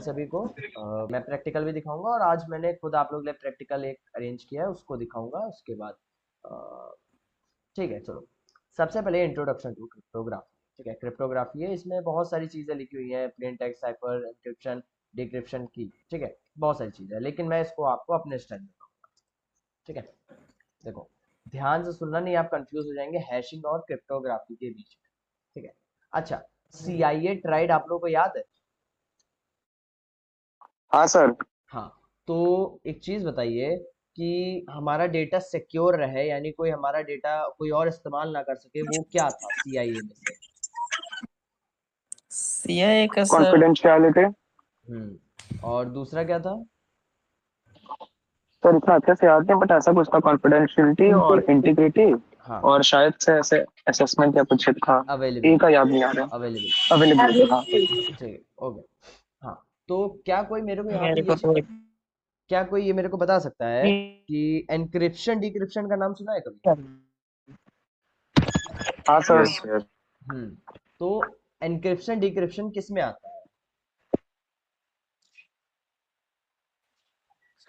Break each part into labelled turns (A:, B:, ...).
A: सभी को मैं प्रैक्टिकल भी दिखाऊंगा और आज मैंने खुद आप लोग के लिए प्रैक्टिकल एक अरेंज किया है, उसको दिखाऊंगा उसके बाद। अ, ठीक है, चलो। सबसे पहले इंट्रोडक्शन टू क्रिप्टोग्राफी। ठीक है, क्रिप्टोग्राफी है, इसमें बहुत सारी चीजें लिखी हुई हैं, plain text, cipher, encryption, decryption की। ठीक है, बहुत सारी चीजें हैं, लेकिन मैं इसको आपको अपने स्टाइल में बताऊंगा। ठीक है, देखो, ध्यान से सुनना, नहीं आप कंफ्यूज हो जाएंगे हैशिंग और क्रिप्टोग्राफी के बीच में। ठीक है, अच्छा, CIA ट्राइड आप लोगों को याद है?
B: हाँ सर।
A: हाँ, तो एक चीज बताइए कि हमारा डेटा सिक्योर रहे, यानी कोई हमारा डेटा कोई और इस्तेमाल ना कर सके, वो क्या था CIA में से?
C: सीआईए का सर।
B: कॉन्फिडेंशियलिटी।
A: और दूसरा क्या था?
B: सर इतना अच्छे से याद नहीं, बट ऐसा कुछ था, कॉन्फिडेंशियलिटी और इंटीग्रिटी।
A: हाँ,
B: और शायद से ऐसे असेसमेंट या कुछ था। ए का
A: अवेलेबिलिटी।
B: याद नहीं आ रहा।
A: अवेलेबिलिटी।
B: अवेलेबिलिटी, हाँ।
A: ठीक है, ओके। हाँ, तो क्या कोई मेरे को यहाँ पे
C: मेरे
A: ये
C: को तो
A: क्या कोई ये मेरे को बता सकता है कि एनक्रिप्शन डिक्रिप्शन का नाम सुना है कभी?
B: हाँ सर।
D: Yes sir.
A: तो एनक्रिप्शन डिक्रिप्शन किस में आता है?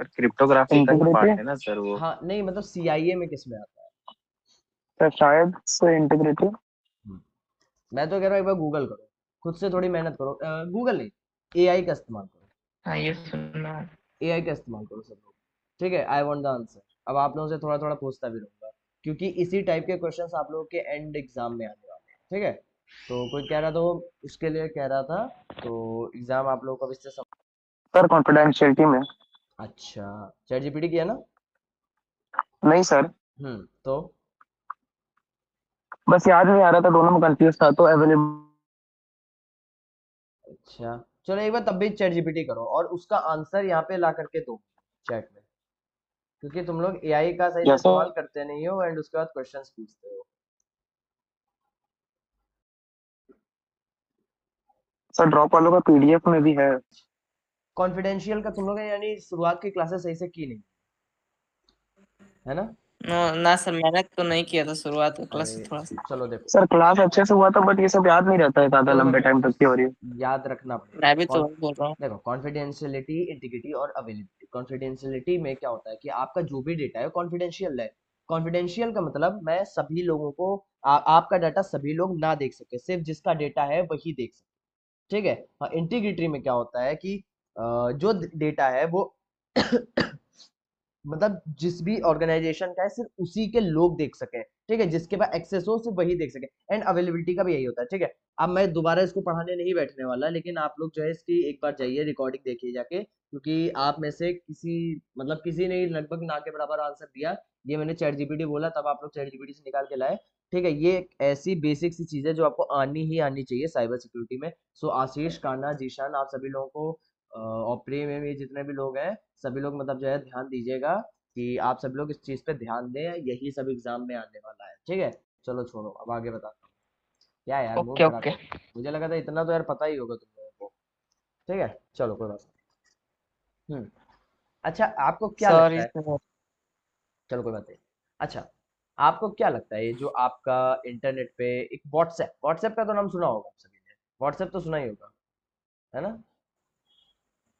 D: सर क्रिप्टोग्राफी का ही
B: इंटीग्रिटी।
D: पार्ट है ना सर वो।
A: हाँ, नहीं मतलब CIA में किस में आता है?
B: सर शायद से इंटीग्रिटी।
A: हम्म, मैं तो कह रहा हूँ एक बार गूगल करो, खुद से थोड़ी मेहनत करो। गूगल नहीं, AI का इस्तेमाल करो।
C: हाँ ये सुनना।
A: AI का इस्तेमाल करो सब लोग। ठीक है, आई वांट द आंसर। अब आप लोगों से थोड़ा थोड़ा पूछता भी रहूंगा, क्योंकि इसी टाइप के क्वेश्चंस आप लोगों के एंड एग्जाम में आने वाले हैं। ठीक है, तो कोई कह रहा था वो उसके लिए कह रहा था, तो एग्जाम आप लोगों को अब इससे
B: सर कॉन्फिडेंशियलिटी में।
A: अच्छा, चैट जीपीटी किया ना?
B: नहीं सर,
A: तो
B: बस याद नहीं आ रहा था, दोनों में कंफ्यूज था, तो अवेलेबल।
A: अच्छा, चलो एक बार तब भी चैट जीपीटी करो और उसका आंसर यहाँ पे ला करके दो चैट में, क्योंकि तुम लोग AI का सही से
B: जैसे
A: इस्तेमाल करते नहीं हो एंड उसके बाद क्वेश्चंस पूछते हो।
B: सर ड्रॉप वालों का PDF में भी है।
A: कॉन्फिडेंशियल का तुम लोग ने यानी शुरुआत की क्लासेस सही से की नहीं, है ना?
C: ना सर, मैंने तो नहीं किया था शुरुआत का क्लास से
A: अरे,
C: थोड़ा सा।
A: चलो देखो,
B: सर क्लास अच्छे से हुआ था, बट ये सब याद नहीं रहता है ज्यादा
A: कोई बात
B: लंबे टाइम तक की हो
A: नहीं,
B: रही है।
A: याद रखना पड़ेगा।
C: मैं भी तो
A: कौन,
C: वही बोल रहा हूँ।
A: देखो, कॉन्फिडेंशियलिटी, इंटीग्रिटी और अवेलेबिलिटी। कॉन्फिडेंशियलिटी में क्या होता है कि आपका जो भी डेटा है कॉन्फिडेंशियल है। कॉन्फिडेंशियल का मतलब मैं सभी लोगों को आपका डाटा सभी लोग ना देख सके, सिर्फ जिसका डेटा है वही देख सके। ठीक है, हाँ, इंटीग्रिटी में क्या होता है कि जो डेटा है वो मतलब जिस भी ऑर्गेनाइजेशन का है सिर्फ उसी के लोग देख सके। ठीक है, जिसके पास एक्सेस हो सिर्फ वही देख सके। एंड अवेलेबिलिटी का भी यही होता है। ठीक है, अब मैं दोबारा इसको पढ़ाने नहीं बैठने वाला, लेकिन आप लोग जो है इसकी एक बार जाइए रिकॉर्डिंग देखिए जाके, क्योंकि आप में से किसी मतलब किसी ने लगभग ना के बराबर आंसर दिया। ये मैंने चैट जीपीटी बोला तब आप लोग चैट जीपीटी से निकाल के लाए। ठीक है, ये एक ऐसी बेसिक सी चीज है जो आपको आनी ही आनी चाहिए साइबर सिक्योरिटी में। सो आशीष, कान्हा, जीशान, आप सभी लोगों को और प्रिय में भी जितने भी लोग हैं, सभी लोग मतलब जो है ध्यान दीजिएगा कि आप सब लोग इस चीज पे ध्यान दें, यही सब एग्जाम में आने वाला है। ठीक है, चलो छोड़ो, अब आगे बताता हूँ। क्या यार मूड
C: ओके
A: खराब
C: ओके।
A: कर दिया। मुझे लगा था इतना तो यार पता ही होगा तुम लोगों को। ठीक है, चलो कोई बात नहीं। अच्छा, आपको क्या लगता
C: सॉरी
A: है?
C: सर।
A: चलो कोई बात नहीं। अच्छा, आपको क्या लगता है ये जो आपका इंटरनेट पे एक व्हाट्सएप, व्हाट्सएप का तो नाम सुना होगा आप सभी ने, व्हाट्सएप तो सुना ही होगा, है ना?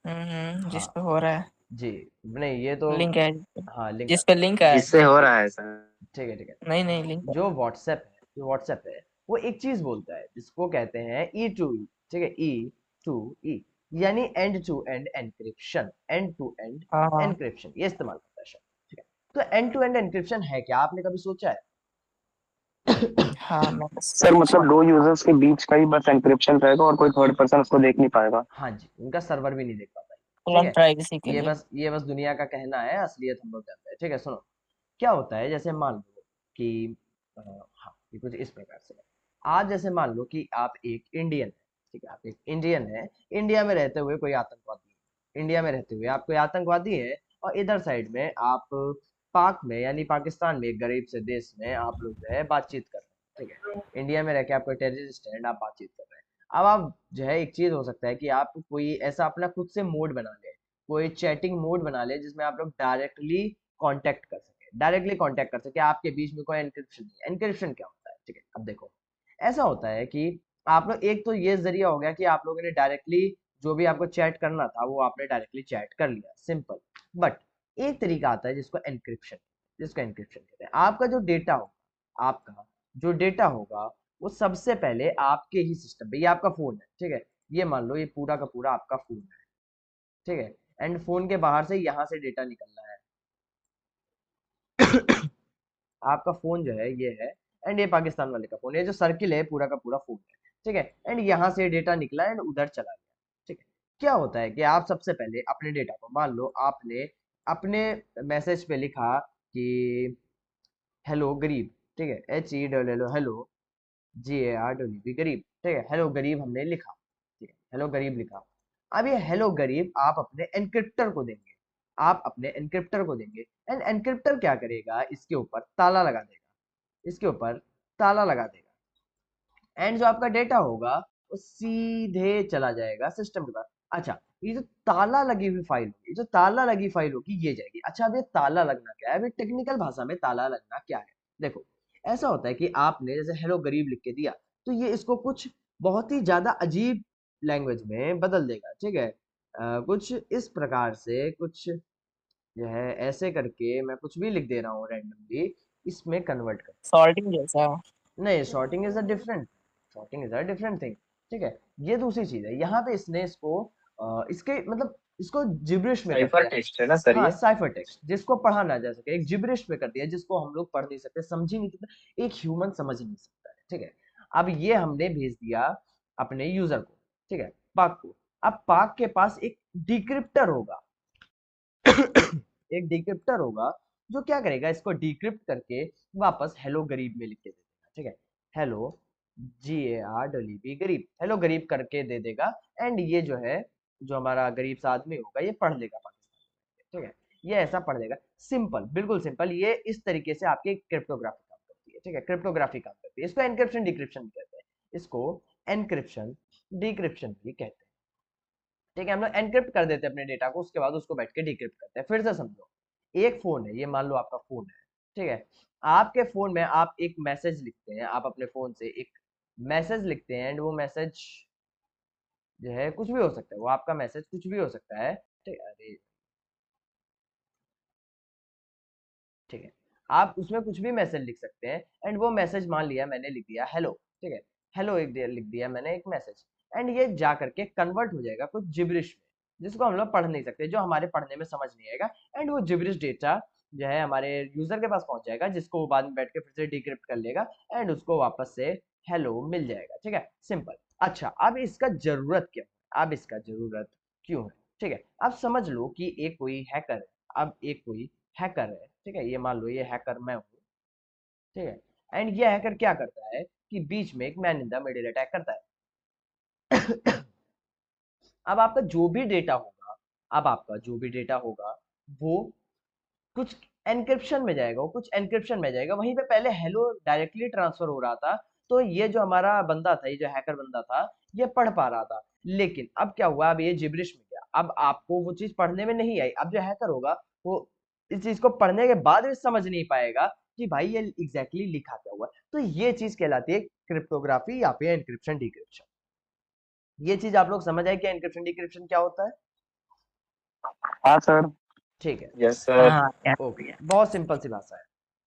C: जिस
A: हाँ,
C: पे हो रहा है
A: जी, नहीं ये तो,
C: लिंक है,
A: हाँ लिंक
C: जिस
A: है।
C: पे लिंक है।
D: जिससे हो रहा है सर।
A: ठीक है, ठीक है।
C: नहीं नहीं, लिंक है।
A: जो व्हाट्सएप है वो एक चीज बोलता है जिसको कहते हैं E2E। ठीक है, E2E, यानी end to end encryption, end to end
C: हाँ हाँ
A: एनक्रिप्शन ये इस्तेमाल करता है शब्द। ठीक है, तो एंड टू एंड एनक्रिप्शन है क्या, आपने कभी सोचा है?
C: हाँ, मैं
B: सर
C: सोचा।
B: मतलब दो यूजर्स के बीच का ही बस एन्क्रिप्शन रहेगा और कोई थर्ड पर्सन उसको देख नहीं पाएगा।
A: हाँ जी, उनका सर्वर भी नहीं देख पाता है। ठीक
C: फुल
A: है,
C: प्राइवेसी के लिए।
A: ये बस दुनिया का कहना है, असलियत हम लोग जानते हैं। ठीक है, सुनो, क्या होता है जैसे मान लो कि हाँ, ये कुछ इस प्रकार से है। आज जैसे मान लो कि आप एक इंडियन है। ठीक है, आप एक इंडियन है, इंडिया में रहते हुए कोई आतंकवादी है, इंडिया में रहते हुए आप कोई आतंकवादी है, और इधर साइड में आप पाक में यानी पाकिस्तान में एक गरीब से देश में आप लोग जो है बातचीत कर रहे हैं। ठीक है, इंडिया में रह के आप कोई टेररिस्ट है and आप बातचीत कर रहे हैं। अब आप जो है एक चीज हो सकता है कि आप कोई ऐसा अपना खुद से मोड बना ले, कोई चैटिंग मोड बना ले जिसमें आप लोग डायरेक्टली कांटेक्ट कर सके, डायरेक्टली कांटेक्ट कर सके, आपके बीच में कोई एनक्रिप्शन नहीं। एनक्रिप्शन क्या होता है? ठीक है, अब देखो, ऐसा होता है कि आप लोग एक तो ये जरिया हो गया कि आप लोगों ने डायरेक्टली जो भी आपको चैट करना था वो आपने डायरेक्टली चैट कर लिया, सिंपल। बट एक तरीका आता है जिसको एनक्रिप्शन कहते हैं। आपका जो डेटा होगा, आपका जो डेटा होगा वो सबसे पहले आपके ही सिस्टम पे, ये आपका फोन है, ठीक है, ये मान लो ये पूरा का पूरा आपका फोन है, ठीक है, एंड फोन के बाहर से यहाँ से डेटा निकल रहा है। आपका फोन जो है ये है, एंड ये पाकिस्तान वाले का फोन है, ये जो सर्किल है पूरा का पूरा फोन है, ठीक है, एंड यहाँ से डेटा निकला एंड उधर चला गया, ठीक है। क्या होता है कि आप सबसे पहले अपने डेटा को, मान लो आपने अपने मैसेज पे लिखा कि हेलो गरीब, ठीक है, HELLO, हेलो GAREEB, गरीब, ठीक है, हेलो गरीब हमने लिखा, ठीक है, हेलो गरीब लिखा। अब ये हेलो गरीब आप अपने एनक्रिप्टर को देंगे, आप अपने एनक्रिप्टर को देंगे, एंड एनक्रिप्टर क्या करेगा, इसके ऊपर ताला लगा देगा, इसके ऊपर ताला लगा देगा, एंड जो आपका डेटा होगा वो सीधे चला जाएगा सिस्टम के पास। अच्छा, ये जो ताला लगी हुई फाइल होगी, जो ताला लगी फाइल होगी ये जाएगी। अच्छा, अब ये ताला लगना क्या है, अभी टेक्निकल भाषा में ताला लगना क्या है, देखो ऐसा होता है कि आपने जैसे हेलो गरीब लिख के दिया, तो ये इसको कुछ बहुत ही ज्यादा अजीब लैंग्वेज में बदल देगा, ठीक है, कुछ इस प्रकार से, कुछ जो है ऐसे करके मैं कुछ भी लिख दे रहा हूँ रैंडमली, इसमें कन्वर्ट कर,
C: सॉर्टिंग जैसा।
A: नहीं, shorting is a different thing, ठीक है, ये दूसरी चीज है। यहाँ पे इसने इसको इसके मतलब इसको जिब्रिश में कर
D: साइफर
A: दिया।
D: टेक्स्ट है ना सर
A: हाँ,
D: ये?
A: साइफर टेक्स्ट जिसको पढ़ा ना जा सके, एक जिब्रिश में कर दिया जिसको हम लोग पढ़ नहीं सकते, समझ ही नहीं सकते, एक ह्यूमन समझ ही नहीं सकता है, ठीक है। अब ये हमने भेज दिया अपने यूजर को, ठीक है, पाक को। अब पाक के पास एक डिक्रिप्टर होगा एक डिक्रिप्टर होगा जो क्या करेगा, इसको डिक्रिप्ट करके वापस हेलो गरीब में लिख के दे देगा, ठीक है, हेलो GAREEB, गरीब, हेलो गरीब करके दे देगा, एंड ये जो है, जो हमारा गरीब सा आदमी होगा ये पढ़ लेगा पाकिस्तान में, ठीक है, ये ऐसा पढ़ लेगा, सिंपल, बिल्कुल सिंपल। ये इस तरीके से आपकी क्रिप्टोग्राफी काम करती है, ठीक है, क्रिप्टोग्राफी काम करती है। इसको एनक्रिप्शन डिक्रिप्शन भी कहते हैं, इसको एनक्रिप्शन डिक्रिप्शन भी कहते हैं, ठीक है। हम लोग एनक्रिप्ट कर देते हैं अपने डेटा को, उसके बाद उसको बैठ के डिक्रिप्ट करते हैं। फिर से समझो, एक फोन है, ये मान लो आपका फोन है, ठीक है, आपके फोन में आप एक मैसेज लिखते हैं, आप अपने फोन से एक मैसेज लिखते हैं, एंड वो मैसेज जो है कुछ भी हो सकता है, वो आपका मैसेज कुछ भी हो सकता है, ठीक है, अरे ठीक है, आप उसमें कुछ भी मैसेज लिख सकते हैं, एंड वो मैसेज मान लिया मैंने लिख दिया हेलो, ठीक है, हेलो एक लिख दिया मैंने एक मैसेज, एंड ये जा करके कन्वर्ट हो जाएगा कुछ जिब्रिश में, जिसको हम लोग पढ़ नहीं सकते, जो हमारे पढ़ने में समझ नहीं आएगा, एंड वो जिब्रिश डेटा जो है हमारे यूजर के पास पहुंच जाएगा, जिसको वो बाद में बैठ के फिर से डिक्रिप्ट कर लेगा, एंड उसको वापस से हेलो मिल जाएगा, ठीक है, सिंपल। अच्छा, अब इसका जरूरत क्यों है, अब इसका जरूरत क्यों है, ठीक है, अब समझ लो कि एक कोई हैकर है, अब एक कोई हैकर है, ठीक है, ये मान लो ये हैकर मैं हूँ, ठीक है, एंड ये हैकर क्या करता है कि बीच में एक man in the middle attack करता है। अब आपका जो भी डेटा होगा, अब आपका जो भी डेटा होगा वो कुछ एनक्रिप्शन में जाएगा, वो कुछ एनक्रिप्शन में जाएगा, वहीं पे पहले हेलो डायरेक्टली ट्रांसफर हो रहा था, तो ये जो हमारा बंदा था, ये जो हैकर बंदा था, ये पढ़ पा रहा था, लेकिन अब क्या हुआ, अब ये जिब्रिश में गया, अब आपको वो चीज पढ़ने में नहीं आई, अब जो हैकर होगा वो इस चीज को पढ़ने के बाद भी समझ नहीं पाएगा कि भाई ये एग्जैक्टली लिखा क्या हुआ है। तो ये चीज कहलाती है क्रिप्टोग्राफी या फिर एनक्रिप्शन डिक्रिप्शन। ये चीज आप लोग समझ आए कि एनक्रिप्शन डिक्रिप्शन क्या होता है?
B: हाँ सर।
A: ठीक है,
D: यस सर।
C: हाँ क्या
A: ओके, बहुत सिंपल सी भाषा है,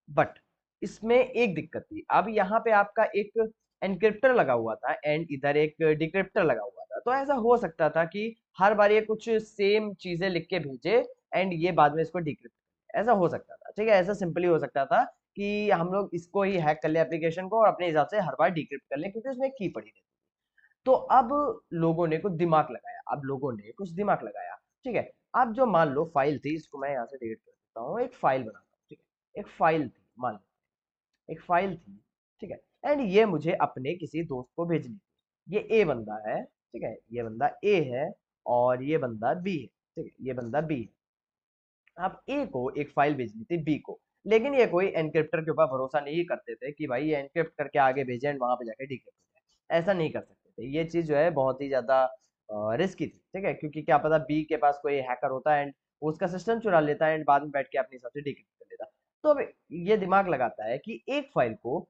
A: बट इसमें एक दिक्कत थी। अब यहाँ पे आपका एक एनक्रिप्टर लगा हुआ था एंड इधर एक डिक्रिप्टर लगा हुआ था, तो ऐसा हो सकता था कि हर बार ये कुछ सेम चीजें लिख के भेजे एंड ये बाद में इसको डिक्रिप्ट, ऐसा हो सकता था, ठीक है, ऐसा सिंपली हो सकता था कि हम लोग इसको ही हैक कर ले एप्लीकेशन को और अपने हिसाब से हर बार डिक्रिप्ट कर ले, क्योंकि उसमें एक की पड़ी रहती। तो अब लोगों ने कुछ दिमाग लगाया, अब लोगों ने कुछ दिमाग लगाया, ठीक है। अब जो मान लो फाइल थी, इसको मैं यहाँ से डिलीट कर देता हूँ, एक फाइल बनाता हूँ, ठीक है, एक फाइल थी, मान लो एक फाइल थी, ठीक है, एंड ये मुझे अपने किसी दोस्त को भेजनी थी। ये ए बंदा है, ठीक है, ये बंदा ए है और ये बंदा बी है, ठीक है, ये बंदा बी है। अब ए को एक फाइल भेजनी थी बी को, लेकिन ये कोई एनक्रिप्टर के ऊपर भरोसा नहीं करते थे कि भाई ये एनक्रिप्ट करके आगे भेजे एंड वहां पे जाके डिक्रिप्ट हो जाए, ऐसा नहीं कर सकते थे। ये चीज जो है बहुत ही ज्यादा रिस्की थी, ठीक है, क्योंकि क्या पता बी के पास कोई हैकर होता है एंड उसका सिस्टम चुरा लेता है एंड बाद में बैठ के अपने हिसाब से डिक्रिप्ट कर लेता। तो अब ये दिमाग लगाता है कि एक फाइल को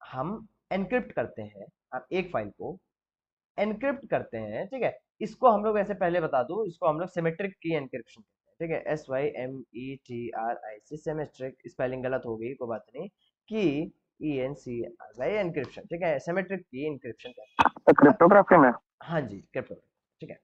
A: हम एनक्रिप्ट करते हैं, अब एक फाइल को एनक्रिप्ट करते हैं, ठीक है, इसको हम लोग वैसे पहले बता दूं, इसको हम लोग सिमेट्रिक की एनक्रिप्शन कहते हैं, ठीक है, SYMETRIC, सिमेट्रिक, स्पेलिंग गलत हो गई कोई बात नहीं, की ENCRY एनक्रिप्शन, ठीक है, सिमेट्रिक की एनक्रिप्शन कहते हैं।
B: तो
A: अब
B: क्रिप्टोग्राफी में।
A: हाँ जी, क्रिप्टोग्राफी, ठीक है।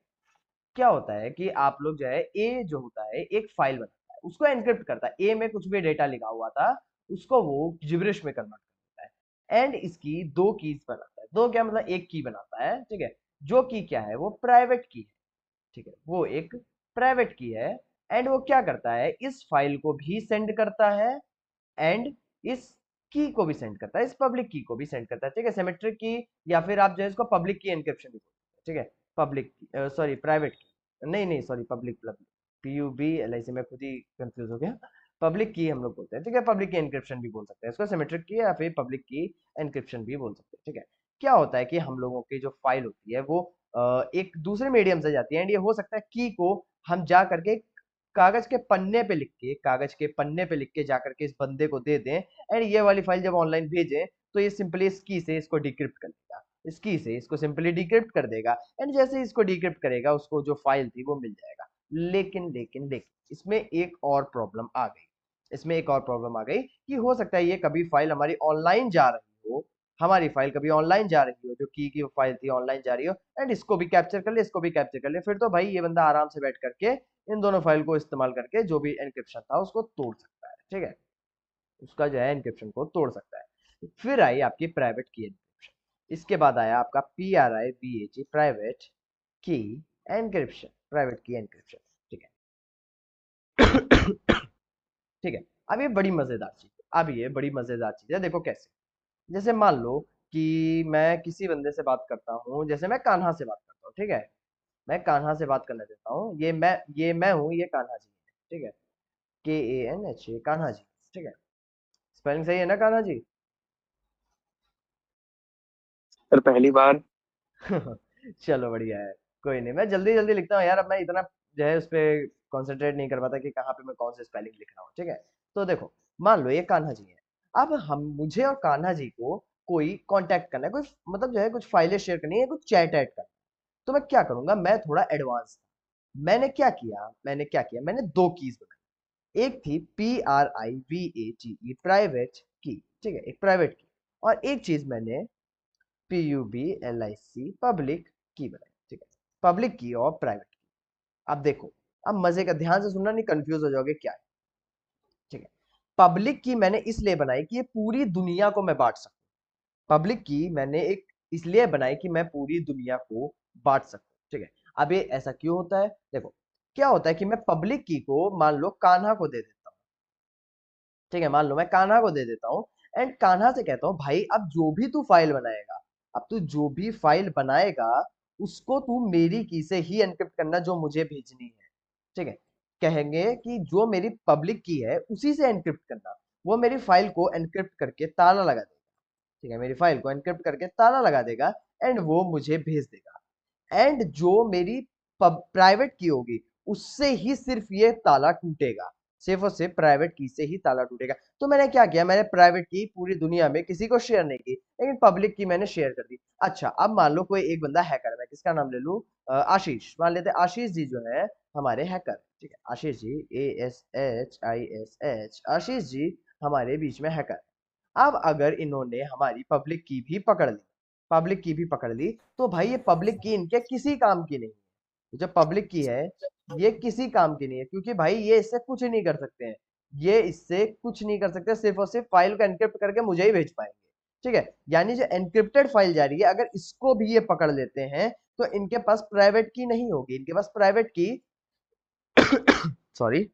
A: क्या होता है कि आप लोग जो है, ए जो होता है एक फाइल बनाता है, उसको एनक्रिप्ट करता है, ए में कुछ भी डेटा लिखा हुआ था उसको वो जिब्रिश में कन्वर्ट करता है, एंड इसकी दो कीज बनाता है, दो क्या मतलब एक की बनाता है, ठीक है, जो की क्या है, वो प्राइवेट की है, ठीक है, वो एक प्राइवेट की है, एंड वो क्या करता है, इस फाइल को भी सेंड करता है, एंड इस की को भी सेंड करता है, इस पब्लिक की को भी सेंड करता है, ठीक है, सिमेट्रिक की, या फिर आप जो है इसको पब्लिक की एनक्रिप्शन भी बोलते हैं, ठीक है, पब्लिक सॉरी प्राइवेट की, नहीं नहीं सॉरी पब्लिक, PUBLIC, मैं खुद ही कंफ्यूज हो गया, पब्लिक की हम लोग बोलते हैं, ठीक है, पब्लिक की एनक्रिप्शन भी बोल सकते हैं इसको, सिमेट्रिक की या फिर पब्लिक की एनक्रिप्शन भी बोल सकते हैं, ठीक है। क्या होता है कि हम लोगों की जो फाइल होती है वो एक दूसरे मीडियम से जाती है, एंड ये हो सकता है की को हम जा करके कागज के पन्ने पे लिख के जाकर के इस बंदे को दे दें, एंड ये वाली फाइल जब ऑनलाइन भेजें तो ये सिंपली इस की से इसको डिक्रिप्ट कर देगा, इस की से इसको सिंपली डिक्रिप्ट कर देगा, एंड जैसे ही इसको डिक्रिप्ट करेगा उसको जो फाइल थी वो मिल जाएगा। लेकिन इसमें एक और प्रॉब्लम आ गई, इसमें एक और प्रॉब्लम आ गई कि हो सकता है ये कभी फाइल हमारी ऑनलाइन जा रही हो, हमारी फाइल कभी ऑनलाइन जा रही हो, जो की फाइल थी ऑनलाइन जा रही हो, एंड इसको भी कैप्चर कर ले, इसको भी कैप्चर कर ले, फिर तो भाई ये बंदा आराम से बैठ करके इन दोनों फाइल को इस्तेमाल करके जो भी एनक्रिप्शन था उसको तोड़ सकता है, ठीक है, उसका जो है एनक्रिप्शन को तोड़ सकता है। फिर आई आपकी प्राइवेट की एनक्रिप्शन, इसके बाद आया आपका PRIVAT, प्राइवेट की एनक्रिप्शन, प्राइवेट की एनक्रिप्शन, ठीक है। ठीक है, अब ये बड़ी मजेदार चीज है, अब ये बड़ी मजेदार चीज है, देखो कैसे, जैसे मान लो कि मैं किसी बंदे से बात करता हूँ, जैसे मैं कान्हा से बात करता हूँ, ठीक है, मैं कान्हा से बात करने देता हूँ, ये मैं हूँ, ये कान्हा जी है, ठीक है, KANH, कान्हा जी, ठीक है, स्पेलिंग सही है ना कान्हा जी?
B: सर पहली बार।
A: चलो बढ़िया है, कोई नहीं, मैं जल्दी जल्दी लिखता हूँ यार, अब मैं इतना जो है उस पे कंसंट्रेट नहीं कर पाता कि कहाँ पे मैं कौन से स्पेलिंग लिख रहा हूँ, ठीक है। तो देखो, मान लो ये कान्हा जी है, अब हम मुझे और कान्हा जी को कोई कांटेक्ट करना है, कोई मतलब जो है कुछ फाइलें शेयर करनी है, कुछ चैट ऐड करना है, तो मैं क्या करूंगा, मैं थोड़ा एडवांस था, मैंने क्या किया, मैंने दो कीज बनाई, एक थी PRIVATE, प्राइवेट की, ठीक है, एक प्राइवेट की, और एक चीज मैंने PUBLIC, पब्लिक की बनाई, ठीक है, पब्लिक की और प्राइवेट की। अब देखो, अब मजे का ध्यान से सुनना, नहीं कंफ्यूज हो जाओगे क्या है, ठीक है, पब्लिक की मैंने इसलिए बनाई कि ये पूरी दुनिया को मैं बांट सकूं, पब्लिक की मैंने एक इसलिए बनाई कि मैं पूरी दुनिया को बांट सकूं, ठीक है। अब ये ऐसा क्यों होता है, देखो, क्या होता है कि मैं पब्लिक की को मान लो कान्हा को दे देता हूँ, ठीक है, मान लो मैं कान्हा को दे देता हूँ, एंड कान्हा से कहता हूँ भाई अब जो भी तू फाइल बनाएगा, अब तू जो भी फाइल बनाएगा उसको तू मेरी की से ही एनक्रिप्ट करना जो मुझे भेजनी है, ठीक है, कहेंगे कि जो मेरी पब्लिक की है उसी से एनक्रिप्ट करना, वो मेरी फाइल को एनक्रिप्ट करके ताला लगा देगा, ठीक है, मेरी फाइल को एनक्रिप्ट करके ताला लगा देगा, एंड वो मुझे भेज देगा, एंड जो मेरी प्राइवेट की होगी उससे ही सिर्फ ये ताला टूटेगा, सिर्फ और सिर्फ प्राइवेट की से ही ताला टूटेगा। तो मैंने क्या किया, मैंने प्राइवेट की पूरी दुनिया में किसी को शेयर नहीं की, लेकिन पब्लिक की मैंने शेयर कर दी। अच्छा, अब मान लो कोई एक बंदा हैकर है, मैं किसका नाम ले लूं, आशीष, मान लेते हैं आशीष जी जो है हमारे हैकर, ठीक है, आशीष जी, ASHISH, आशीष जी हमारे बीच में हैकर। अब अगर इन्होंने हमारी पब्लिक की भी पकड़ ली, तो भाई ये पब्लिक की इनके किसी काम की नहीं है, जो पब्लिक की है ये किसी काम की नहीं है, क्योंकि भाई ये इससे कुछ नहीं कर सकते हैं, ये इससे कुछ नहीं कर सकते, सिर्फ और सिर्फ फाइल को एनक्रिप्ट करके मुझे ही भेज पाएंगे, ठीक है, यानी जो एनक्रिप्टेड फाइल जा रही है अगर इसको भी ये पकड़ लेते हैं तो इनके पास प्राइवेट की नहीं होगी, इनके पास प्राइवेट की सॉरी,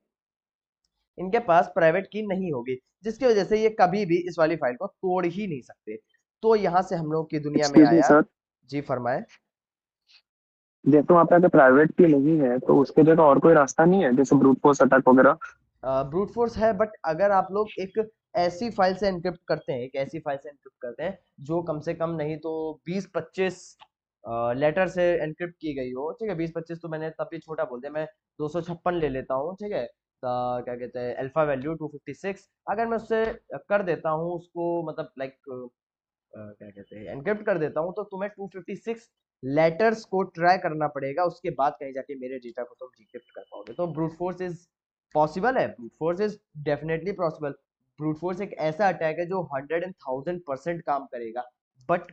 A: इनके पास प्राइवेट की नहीं होगी, जिसकी वजह से ये कभी भी इस वाली फाइल को तोड़ ही नहीं सकते। तो यहां से हम लोग की दुनिया में
B: एक्सक्यूज मी
A: आया।
B: सर।
A: जी फरमाए।
B: जैसे वहाँ पे अगर प्राइवेट की नहीं है तो उसके जगह और कोई रास्ता नहीं है, जैसे ब्रूट फोर्स अटैक वगैरह।
A: ब्रूट फोर्स है, बट अगर आप लोग एक ऐसी फाइल से एनक्रिप्ट करते हैं, एक ऐसी फाइल से एनक्रिप्ट करते हैं जो कम से कम नहीं तो 20-25 लेटर से एनक्रिप्ट की गई हो, ठीक है, 20-25 तो मैंने तब भी छोटा बोल दिया, मैं 256 ले लेता हूँ, ठीक है, तो क्या कहते हैं अल्फा वैल्यू 256, अगर मैं उससे कर देता हूँ उसको, मतलब लाइक क्या कहते हैं एनक्रिप्ट कर देता हूँ, तो तुम्हें 256 लेटर्स को ट्राई करना पड़ेगा, उसके बाद कहीं जाके मेरे डेटा को तुम डिक्रिप्ट कर पाओगे। तो ब्रूट फोर्स इज पॉसिबल है, brute force is definitely possible. Brute force एक ऐसा अटैक है जो 100,000% काम करेगा, बट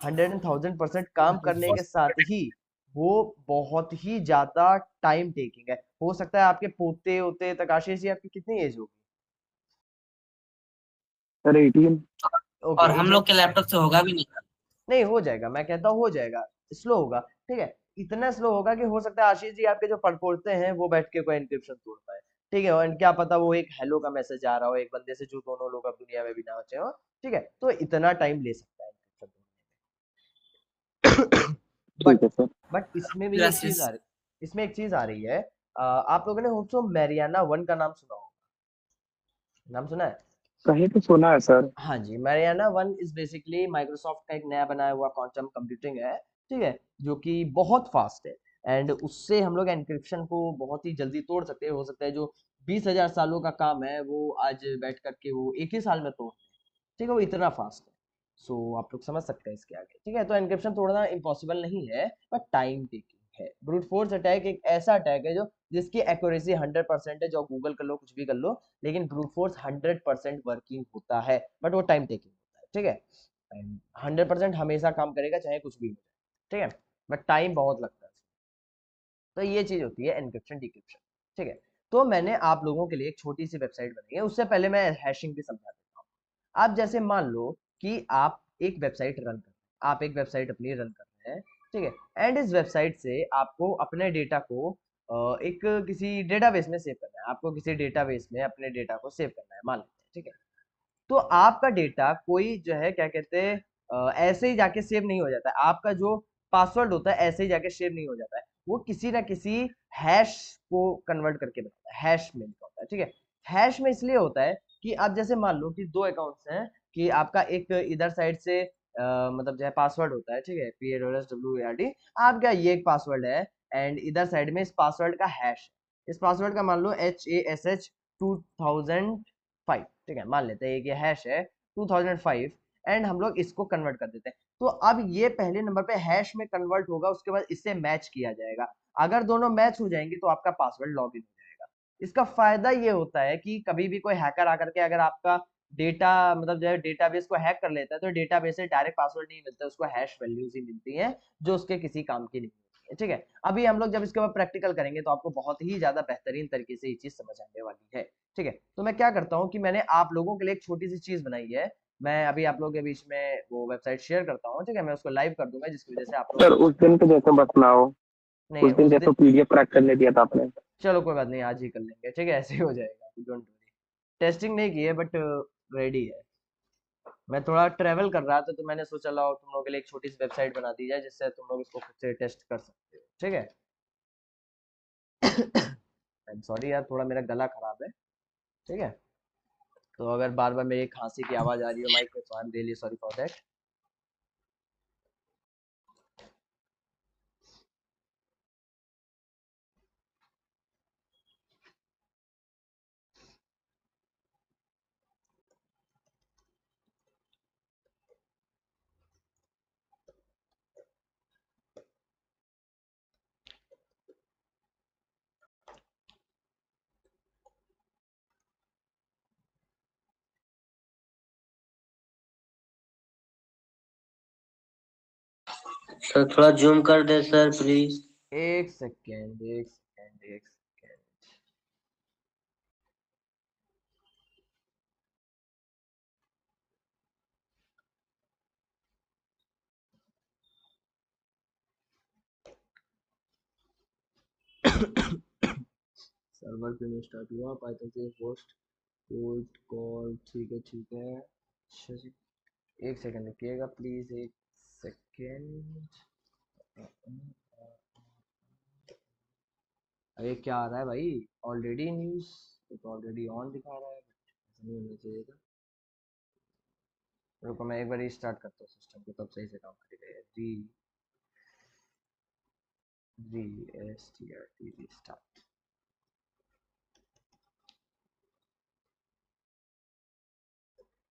A: 100,000% काम करने के साथ ही वो बहुत ही ज्यादा टाइम टेकिंग है। हो सकता है आपके पोते होते तक, आशीष जी आपकी कितनी एज होगी?
B: सर 18।
A: ओके,
C: और हम लोग के लैपटॉप से होगा भी नहीं।
A: नहीं हो जाएगा, मैं कहता हूँ हो जाएगा, स्लो होगा, ठीक है। इतना स्लो होगा कि हो सकता है आशीष जी आपके जो पड़पोते हैं वो बैठ के कोई एन्क्रिप्शन तोड़ पाए, ठीक है। और क्या पता वो एक हेलो का मैसेज आ रहा हो एक बंदे से जो दोनों लोग अब दुनिया में भी ना बचे हो, ठीक है। तो इतना टाइम ले सकता है एन्क्रिप्शन तोड़ने में।
B: ठीक
A: बट
B: है सर।
A: बट इसमें भी एक चीज
C: ग्रासियस।
A: आ रही, इसमें एक चीज आ रही है। आप लोगों ने होप्सो मैरियाना वन का नाम सुना होगा, नाम सुना है?
B: कहीं तो सुना है सर।
A: हाँ जी, Mariana one is basically Microsoft का एक नया बनाया हुआ क्वांटम कंप्यूटिंग है, ठीक है, जो कि बहुत फास्ट है। एंड उससे हम लोग एनक्रिप्शन को बहुत ही जल्दी तोड़ सकते हैं। हो सकता है जो 20,000 सालों का काम है वो आज बैठ करके वो एक ही साल में तोड़ दें, ठीक है, वो इतना फास्ट है। सो आप लोग समझ सकते हैं इसके आगे, ठीक है। तो एनक्रिप्शन तोड़ना इम्पॉसिबल नहीं है, बट टाइम टेकिंग है। ब्रूट फोर्स अटैक एक ऐसा अटैक है जो जिसकी एक्यूरेसी 100% है, जो गूगल कर लो कुछ भी कर लो, लेकिन ब्रूट फोर्स 100% वर्किंग होता है, बट वो टाइम टेकिंग होता है, ठीक है। एंड 100% हमेशा काम करेगा चाहे कुछ भी हो जाए, ठीक है, बट टाइम बहुत लगता है। तो ये चीज होती है एनक्रिप्शन डिक्रिप्शन, ठीक है। तो मैंने आप लोगों के लिए एक छोटी सी वेबसाइट बनाई है, उससे पहले मैं हैशिंग भी समझा देता हूँ। आप जैसे मान लो कि आप एक वेबसाइट रन कर रहे हैं, आप एक वेबसाइट अपनी रन कर रहे हैं, ठीक है। एंड इस वेबसाइट से आपको अपने डेटा को एक किसी डेटाबेस में सेव करना है, आपको किसी डेटाबेस में अपने डेटा को सेव करना है मान लेते हैं, ठीक है। तो आपका डेटा कोई जो है क्या कहते हैं ऐसे ही जाके सेव नहीं हो जाता है, आपका जो पासवर्ड होता है ऐसे ही जाके सेव नहीं हो जाता है, वो किसी ना किसी हैश को कन्वर्ट करके बनाता है, हैश में लिखा होता है, ठीक है। हैश में इसलिए होता है कि आप जैसे मान लो कि दो अकाउंट्स हैं, कि आपका एक इधर साइड से मतलब जो है पासवर्ड होता है, ठीक है, PASWARD, आपका ये एक पासवर्ड है, एंड इधर साइड में इस पासवर्ड का हैश, इस पासवर्ड का मान लो HASH 2005, ठीक है, मान लेते हैं ये हैश है 2005, एंड हम लोग इसको कन्वर्ट कर देते हैं। तो अब ये पहले नंबर पे हैश में कन्वर्ट होगा, उसके बाद इससे मैच किया जाएगा। अगर दोनों मैच हो जाएंगे तो आपका पासवर्ड लॉगिन हो जाएगा। इसका फायदा ये होता है कि कभी भी कोई हैकर आकर के अगर आपका डेटा मतलब जो है डेटाबेस को हैक कर लेता है, तो डेटाबेस से डायरेक्ट पासवर्ड नहीं मिलता, उसको हैश वैल्यूज ही मिलती है, जो उसके किसी काम की नहीं होती है, ठीक है। अभी हम लोग जब इसके ऊपर प्रैक्टिकल करेंगे तो आपको बहुत ही ज्यादा बेहतरीन तरीके से ये चीज समझ आने वाली है, ठीक है। तो मैं क्या करता हूँ कि मैंने आप लोगों के लिए एक छोटी सी चीज बनाई है, मैं अभी आप लोगों के बीच में वो वेबसाइट शेयर करता हूँ, ठीक है, मैं उसको लाइव कर दूंगा, जिसकी वजह से आप
B: सर
A: लोग
B: उस दिन पे जैसे बस ना हो,
A: नहीं
B: उस दिन
A: उस
B: जैसे
A: दिन,
B: PDF क्रैक करने दिया था आपने।
A: चलो कोई बात नहीं, आज ही कर लेंगे, ठीक है, ऐसे ही हो जाएगा, डोंट वरी। टेस्टिंग नहीं की है बट रेडी है। मैं थोड़ा ट्रेवल कर रहा था तो मैंने सोचा लाओ तुम लोगों के लिए एक छोटी सी वेबसाइट बना दी जाए, जिससे तुम लोग इसको खुद से टेस्ट कर सकते हो, ठीक है। आई एम सॉरी यार, थोड़ा मेरा गला खराब है, ठीक है। तो अगर बार बार मेरी खांसी की आवाज आ रही हो माइक पे तो I am really sorry for that.
E: Sir थोड़ा जूम कर दे सर प्लीज।
A: एक सेकेंड एक सेकेंड एक सेकेंड। सर्वर क्यों नहीं स्टार्ट हुआ? पाइथन से होस्ट कोड कॉल, ठीक है ठीक है, अच्छा जी। एक सेकंड रुकिएगा प्लीज, एक सेकंड। अरे क्या आ रहा है भाई? ऑलरेडी न्यूज, तो ऑलरेडी ऑन दिखा रहा है, ऐसा नहीं होना चाहिए था। रुको मैं एक बार स्टार्ट करता हूँ सिस्टम को, तब सही से काम करेगा। री स्टार्ट।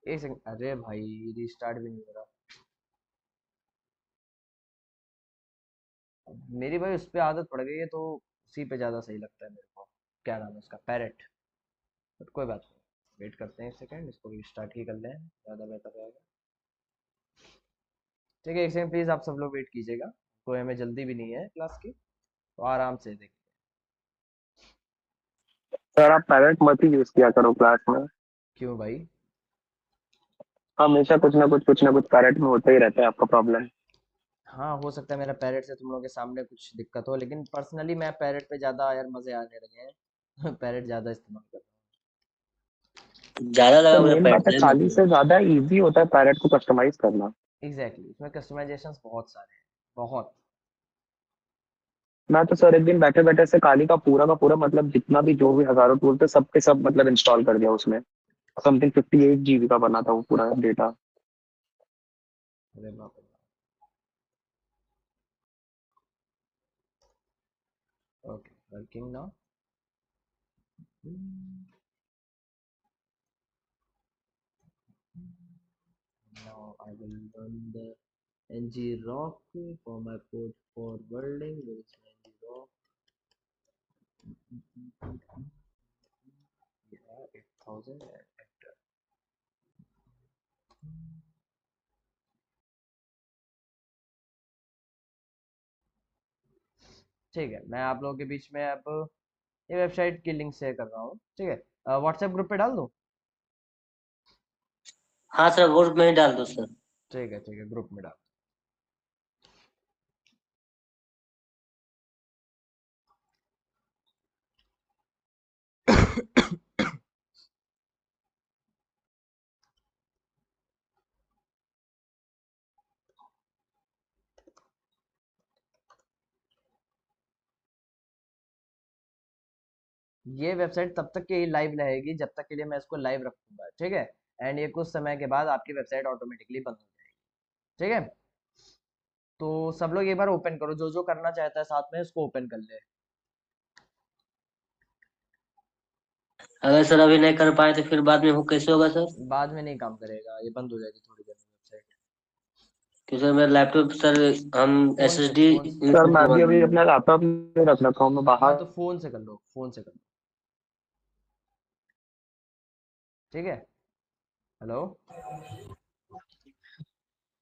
A: एक सेकंड, अरे भाई रिस्टार्ट भी नहीं हो रहा। मेरी भाई उस पे आदत पड़ गई है तो उसी पे ज्यादा सही लगता है मेरे को। क्या नाम है उसका, पैरेट। बट कोई बात नहीं, वेट करते हैं एक सेकंड, इसको भी स्टार्ट ही कर लें, ज्यादा बेहतर रहेगा। ठीक है, एक सेकंड प्लीज, आप सब लोग वेट कीजिएगा, कोई हमें जल्दी भी नहीं है क्लास की, तो आराम से देखिए।
B: सर आप पैरेट मत ही यूज किया करो क्लास में।
A: क्यों भाई?
B: हमेशा कुछ ना कुछ पैरेट में होता ही रहता है आपका प्रॉब्लम।
A: हाँ, हो सकता है मेरा पैरेट से तुम लोगों के सामने कुछ दिक्कत हो, लेकिन पर्सनली मैं पैरेट पे ज्यादा यार मजे आने लगे हैं पैरेट ज्यादा इस्तेमाल कर
E: ज्यादा
B: सर
E: लगा मुझे
B: मेन
E: पैट
B: बात है,
E: ले
B: काली
E: मुझे।
B: से ज्यादा इजी होता है पैरेट को कस्टमाइज करना।
A: रहा हूँ। एग्जैक्टली, इसमें कस्टमाइजेशंस बहुत सारे हैं, बहुत।
B: मैं तो सर एक दिन बैठे बैठे से काली का पूरा मतलब जितना भी जो भी हजारों टूल थे सब के सब मतलब इंस्टॉल कर दिया उसमें। समथिंग 58 GB का बना था वो पूरा डेटा।
A: अरे बाप रे। Okay, working now. Now I will run the ng-rock for my port forwarding. Where is my ng-rock? Yeah, 8000 and enter. ठीक है, मैं आप लोगों के बीच में अब ये वेबसाइट की लिंक शेयर कर रहा हूँ, ठीक है, व्हाट्सएप ग्रुप पे डाल दूँ?
E: हाँ सर, वोट में ही डाल दो सर।
A: ठीक है, ग्रुप में डाल। ये वेबसाइट तब तक के लिए लाइव रहेगी जब तक के लिए मैं इसको लाइव रखूंगा, ठीक है। एंड ये कुछ समय के बाद आपकी वेबसाइट ऑटोमेटिकली बंद हो जाएगी, ठीक है। तो सब लोग एक बार ओपन करो, जो जो करना चाहता है साथ में इसको ओपन कर ले।
E: अगर सर अभी नहीं कर पाए तो फिर बाद में वो कैसे होगा सर?
A: बाद में नहीं काम करेगा, ये बंद हो जाएगी थोड़ी देर में वेबसाइट।
E: क्योंकि सर मेरा लैपटॉप सर, हम
A: फोन से
E: एसएसडी
A: फोन
B: सर मैं भी अभी
E: करवाएंगे।
B: अपना लैपटॉप में रख रखा हूँ, मैं
A: हाँ
B: बाहर।
A: तो फोन से कर लो, फोन से कर लो, ठीक है। हेलो,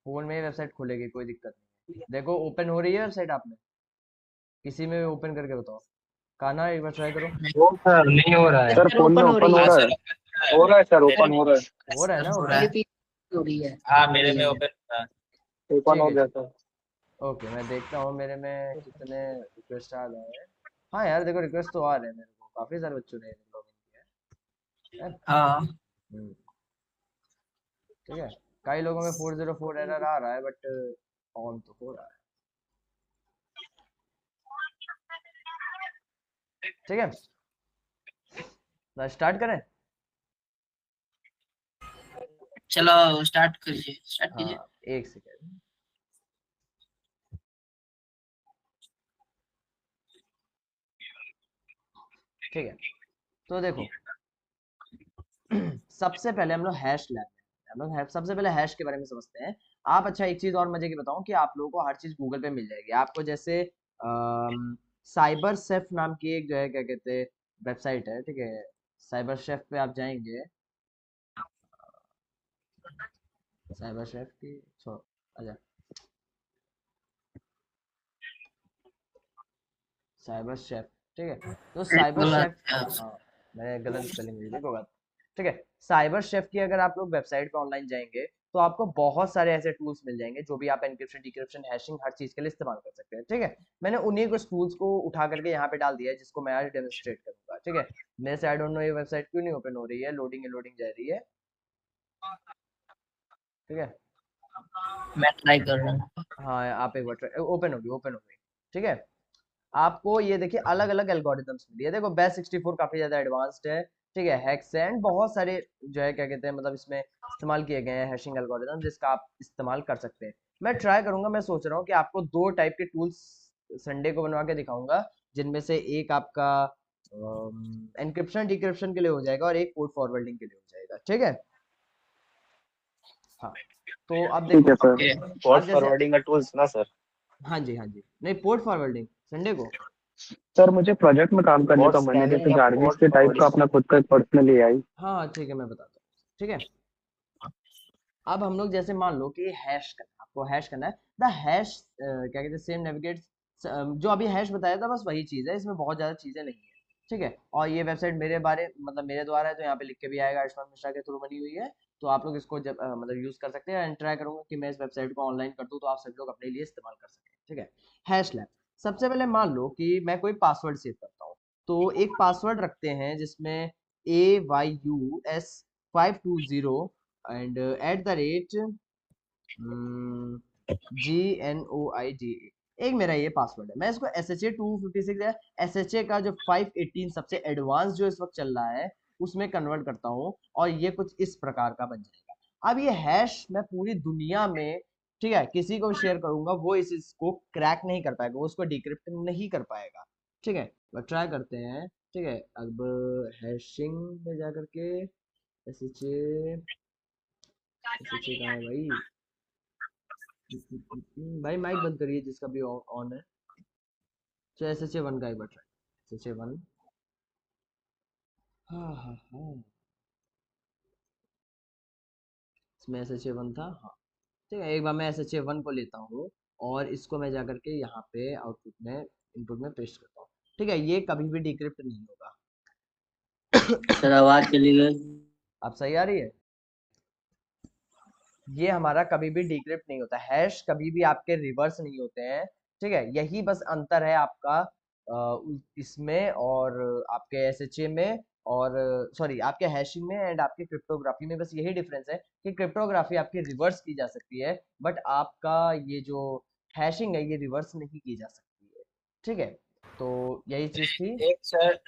A: फोन में ही वेबसाइट खुलेगी, कोई दिक्कत नहीं है। देखो ओपन हो रही है वेबसाइट, आपने किसी में भी ओपन करके बताओ। काना एक बार ट्राई करो।
D: वो सर नहीं हो रहा है।
B: सर
F: सर
B: फोन में
F: ओपन हो
B: ओपन
F: रही
B: हो
F: है।
B: रहा
F: सर
B: है। हो रहा है सर, ओपन हो रहा है।
A: हो रहा है ना
F: हो
A: ओपन?
F: हो रही है।
D: हाँ
F: हो
D: मेरे
F: रही
D: में
F: है।
D: ओपन था।
B: ओपन
A: ठीक
B: हो
A: है,
B: गया
A: ठीक
B: सर।
A: है, ओके, मैं देखता हूँ मेरे में कितने रिक्वेस्ट आ गए हैं। हाँ यार देखो, रिक्वेस्ट तो आ रहे हैं मेरे को, काफी सारे बच्चों ने लॉगिन किया है।
F: हाँ
A: हम्म, ठीक है। कई लोगों में 404 एरर आ रहा है, बट ऑन तो हो रहा है, ठीक है। स्टार्ट करें?
F: चलो स्टार्ट कीजिए, स्टार्ट कीजिए।
A: हाँ, एक सेकेंड। ठीक है, तो देखो सबसे पहले हम लोग हैश लैब, हम लोग सबसे पहले हैश के बारे में समझते हैं। आप अच्छा एक चीज और मजे की बताऊं कि आप लोगों को हर चीज गूगल पे मिल जाएगी। आपको जैसे साइबर सेफ नाम की एक जो है क्या कहते हैं वेबसाइट है, ठीक है। साइबर शेफ पे आप जाएंगे, साइबर शेफ की छोड़ो, अच्छा, साइबर शेफ, ठीक है। तो साइबर शेफ,
F: गलत।
A: हाँ मैंने गलत स्पेलिंग दी थी, कोई बात नहीं। ठीक है, साइबर शेफ की अगर आप लोग वेबसाइट पे ऑनलाइन जाएंगे तो आपको बहुत सारे ऐसे टूल्स मिल जाएंगे जो भी आप एनक्रिप्शन डिक्रिप्शन हैशिंग हर चीज के लिए इस्तेमाल कर सकते हैं, ठीक है। मैंने उन्हीं कुछ टूल्स को उठा करके यहाँ पे डाल दिया है जिसको मैं आज डेमोन्स्ट्रेट करूंगा, ठीक है। मेरे से आई डोंट नो ये वेबसाइट क्यों नहीं ओपन हो रही है, लोडिंग जा रही है, ठीक है।
F: मैं ट्राई कर रहा हूँ।
A: हाँ आप एक बार ओपन होगी, ओपन हो गई, ठीक है। आपको ये देखिए अलग अलग एल्गोरिथम्स मिली है, देखो बेस 64 काफी ज्यादा एडवांस्ड है, ठीक है। हेक्सेंड बहुत सारे जो है क्या कहते हैं मतलब इसमें इस्तेमाल किए गए हैं हैशिंग एल्गोरिथम जिसका आप इस्तेमाल कर सकते हैं। मैं ट्राई करूंगा, मैं सोच रहा हूँ कि आपको दो टाइप के टूल्स संडे को बनवा के दिखाऊंगा, जिनमें से एक आपका एनक्रिप्शन डिक्रिप्शन के लिए हो जाएगा और एक कोड फॉरवर्डिंग के लिए हो जाएगा, ठीक है। हाँ, तो अब
B: ठीक
A: देखो,
B: है सर।
F: ओके।
D: कोड
A: अब जैसे
D: फॉरवर्डिंग का टूल्स ना सर।
A: हाँ जी, हाँ जी, नहीं पोर्ट फॉरवर्डिंग संडे को।
B: सर मुझे प्रोजेक्ट में काम करने
D: पोर्ट
B: का मन है,
D: स्कैनिंग
B: जैसे
D: या
B: जार्विस
D: पोर्ट
B: के टाइप का
D: फॉरवर्डिंग?
B: अपना खुद का एक पर्सनल एआई।
A: हाँ ठीक है, मैं बताता हूँ, ठीक है। अब हम लोग जैसे मान लो कि हैश करना, आपको हैश करना है, द हैश क्या कहते हैं, सेम नेविगेट, जो अभी हैश बताया था बस वही चीज़ है, इसमें बहुत ज़्यादा चीज़ें नहीं है, ठीक है। और ये वेबसाइट मेरे बारे मतलब मेरे द्वारा है, तो यहाँ पे लिख के भी आएगा आयुष्मान मिश्रा के थ्रू बनी हुई है, तो आप लोग इसको जब मतलब यूज़ कर सकते हैं, एंड ट्राई करूंगा कि मैं इस वेबसाइट को ऑनलाइन कर दूँ तो आप सब लोग अपने लिए इस्तेमाल कर सकें, ठीक है। हैश लैब, सबसे पहले मान लो कि मैं कोई पासवर्ड सेव करता हूँ, तो एक पासवर्ड रखते हैं जिसमें AYUS520 and at the rate GNOIDA, एक मेरा ये पासवर्ड है। मैं इसको SHA-256 है, SHA का जो 518 सबसे एडवांस जो इस वक्त चल रहा है उसमें कन्वर्ट करता हूँ, और ये कुछ इस प्रकार का बन जाएगा। अब ये हैश मैं पूरी दुनिया में, ठीक है, किसी को शेयर करूंगा, वो इसको क्रैक नहीं कर पाएगा, वो उसको डिक्रिप्ट नहीं कर पाएगा, ठीक है। तो ट्राई करते हैं, ठीक है। अब हैशिंग में जाकर के SHA, SHA कहाँ है भाई? भाई माइक बंद करिए जिसका भी ऑन है। तो SHA 1 का एक बार ट्राई, SHA 1, हाँ हाँ हाँ, इसमें SHA 1 था, हाँ ठीक है। एक बार मैं SHA 1 को लेता हूँ और इसको मैं जाकर के यहाँ पे आउटपुट में, इनपुट में पेस्ट करता हूँ, ठीक है। ये कभी भी डिक्रिप्ट नहीं होगा।
E: सर आवाज चली गई।
A: अब सही आ रही है? ये हमारा कभी भी डिक्रिप्ट नहीं होता, हैश कभी भी आपके रिवर्स नहीं होते हैं, ठीक है। यही बस अंतर है आपका इसमें और आपके एसएचए में, और सॉरी आपके हैशिंग में एंड आपके क्रिप्टोग्राफी में, बस यही डिफरेंस है कि क्रिप्टोग्राफी आपकी रिवर्स की जा सकती है, बट आपका ये जो हैशिंग है ये रिवर्स नहीं की जा सकती है, ठीक है। तो यही चीज थी।
G: एक सर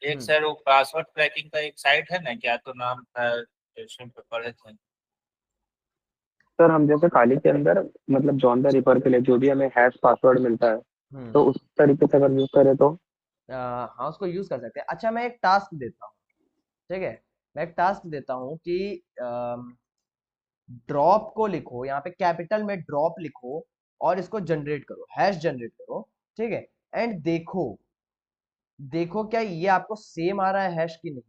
G: एक
A: हम्म,
G: सर वो पासवर्ड क्रैकिंग का एक साइट है ना, क्या तो नाम था, इसमें पे पढ़े थे।
B: सर हम जैसे खाली के अंदर मतलब जॉन द रिपर के लिए जो भी हमें हैश पासवर्ड मिलता है,
A: हम्म,
B: तो उस तरीके से अगर यूज करें तो।
A: हाँ उसको यूज कर सकते हैं। अच्छा मैं एक टास्क देता हूँ, ठीक है। मैं एक टास्क देता हूँ कि ड्रॉप को लिखो, यहाँ पे कैपिटल में ड्रॉप लिखो और इसको जनरेट करो, हैश जनरेट करो, ठीक है। एंड देखो, देखो क्या ये आपको सेम आ रहा है हैश की नहीं,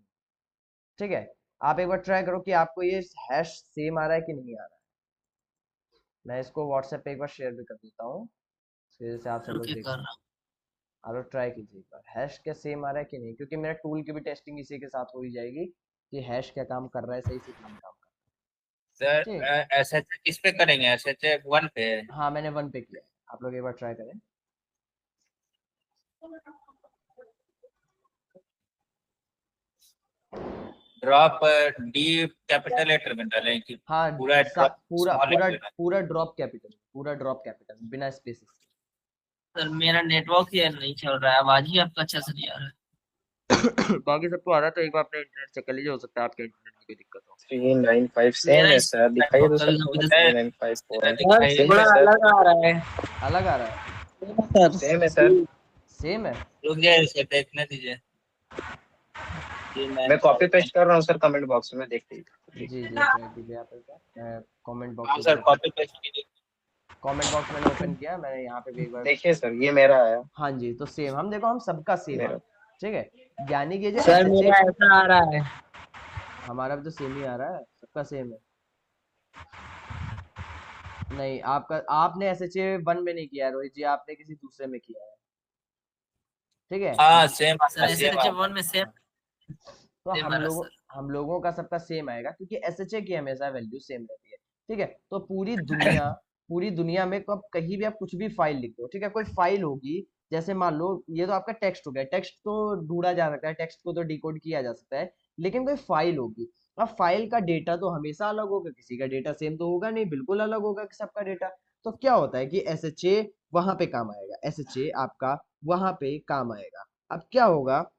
A: ठीक है। आप एक बार ट्राई करो कि आपको ये हैश सेम आ रहा है कि नहीं आ रहा है। मैं इसको व्हाट्सएप पे एक बार शेयर भी कर देता हूँ, इसकी वजह से आप सब लोग
F: रुके
A: देख
F: कर
A: सकते
F: रहा
A: हैं। आप लोग ट्राई कीजिए एक बार, हैश क्या सेम आ रहा है कि नहीं, क्योंकि मेरा टूल की भी टेस्टिंग इसी के साथ हो ही जाएगी कि हैश क्या काम कर रहा है, सही से काम काम कर
G: सर
A: रहा है, ठीक।
G: एस एच किस पे करेंगे, SHA 1 पे?
A: हाँ मैंने 1 पे किया है, आप लोग एक बार ट्राई करें।
G: ड्रॉप डी कैपिटल लेटर में डालें कि
A: हाँ
G: पूरा ड्रॉप
A: पूरा
G: स्मॉल
A: पूरा
G: लेटर में?
A: पूरा ड्रॉप कैपिटल, पूरा ड्रॉप कैपिटल बिना स्पेसेस के।
F: सर मेरा नेटवर्क ही नहीं चल रहा है, आवाज ही आपका अच्छा से नहीं आ रहा है।
A: बाकी सबको आ रहा है तो एक बार अपने इंटरनेट चेक कर लीजिए, हो सकता है आपके इंटरनेट में कोई दिक्कत हो।
D: 395 सेम
F: मेरा
D: है
F: इस
D: सर, दिखाइए तो सर
F: कभी
D: पूरा
F: कभी
D: 395
F: सर
D: 495 सेम
F: थोड़ा
D: है सर।
F: अलग आ रहा है।
A: अलग आ रहा है?
F: सर
D: सेम है सर।
A: सेम है?
G: रुक जाए, इसे देखने दीजिए।
D: मैं कॉपी पेस्ट कर रहा हूँ सर कमेंट बॉक्स में, देख लीजिए।
A: जी जी ट्राई कीजिए आप एक बार। मैं कमेंट बॉक्स
G: हाँ सर,
A: ओपन कर,
G: कॉपी पेस्ट कीजिए।
A: कमेंट बॉक्स मैंने ओपन किया, मैंने यहाँ पे भी एक बार।
D: देखिए सर ये मेरा आया,
A: हाँ जी, तो सेम, हम देखो हम सबका सेम आ
D: मेरा।
A: रहा है, ठीक है। यानी कि जो
F: सर
A: एस
F: मेरा ऐसा आ रहा है।
A: हमारा भी तो सेम ही आ रहा है, सबका सेम है। नहीं आपका, आपने SHA 1 में नहीं किया है रोहित जी, आपने किसी दूसरे में किया है, ठीक है।
G: हाँ सेम
F: सर
G: आता,
F: ऐसे
G: सेम आता।
F: 1 में सेम
A: तो
F: सेम आ रहा है सर।
A: हम लोगों का सबका सेम आएगा, क्योंकि SHA की हमेशा वैल्यू सेम रहती है, ठीक है। तो पूरी दुनिया में कब कहीं भी आप कुछ भी फाइल लिख दो, ठीक है। कोई फाइल होगी, जैसे मान लो ये तो आपका टेक्स्ट हो गया, टेक्स्ट तो ढूंढा जा सकता है, टेक्स्ट को तो डिकोड किया जा सकता है, लेकिन कोई फाइल होगी। अब फाइल का डेटा तो हमेशा अलग होगा, किसी का डेटा सेम तो होगा नहीं, बिल्कुल अलग होगा कि सबका डेटा। तो क्या होता है कि SHA वहां पे काम आएगा, SHA आपका वहां पे काम आएगा। अब क्या होगा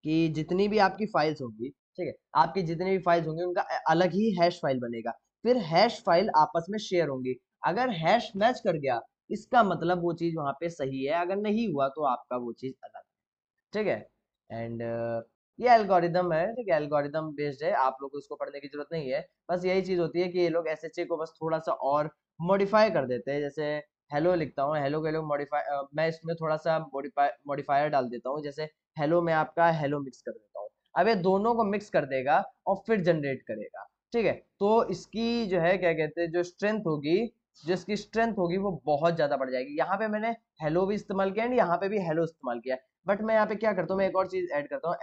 A: कि जितनी भी आपकी फाइल्स होंगी, ठीक है, आपकी जितनी भी फाइल्स होंगी उनका अलग ही हैश फाइल बनेगा, फिर हैश फाइल आपस में शेयर होंगी। अगर हैश मैच कर गया, इसका मतलब वो चीज वहां पे सही है, अगर नहीं हुआ तो आपका वो चीज अलग है, ठीक है। एंड ये एल्गोरिदम है, ठीक है, एल्गोरिदम बेस्ड है, आप लोग को इसको पढ़ने की जरूरत नहीं है। बस यही चीज होती है कि ये लोग SHA को बस थोड़ा सा और मॉडिफाई कर देते हैं, जैसे हेलो लिखता हूँ, हेलो के लोग मॉडिफाई, मैं इसमें थोड़ा सा मॉडिफायर डाल देता हूँ, जैसे हेलो में आपका हेलो मिक्स कर देता हूँ। अब ये दोनों को मिक्स कर देगा और फिर जनरेट करेगा, ठीक है। तो इसकी जो है क्या कहते हैं, जो स्ट्रेंथ होगी, जो इसकी स्ट्रेंथ होगी वो बहुत ज्यादा बढ़ जाएगी। यहाँ पे मैंने हेलो भी इस्तेमाल किया एंड यहाँ पे भी हेलो इस्तेमाल किया, बट मैं यहाँ पे क्या करता हूँ, मैं एक और चीज ऐड करता हूँ,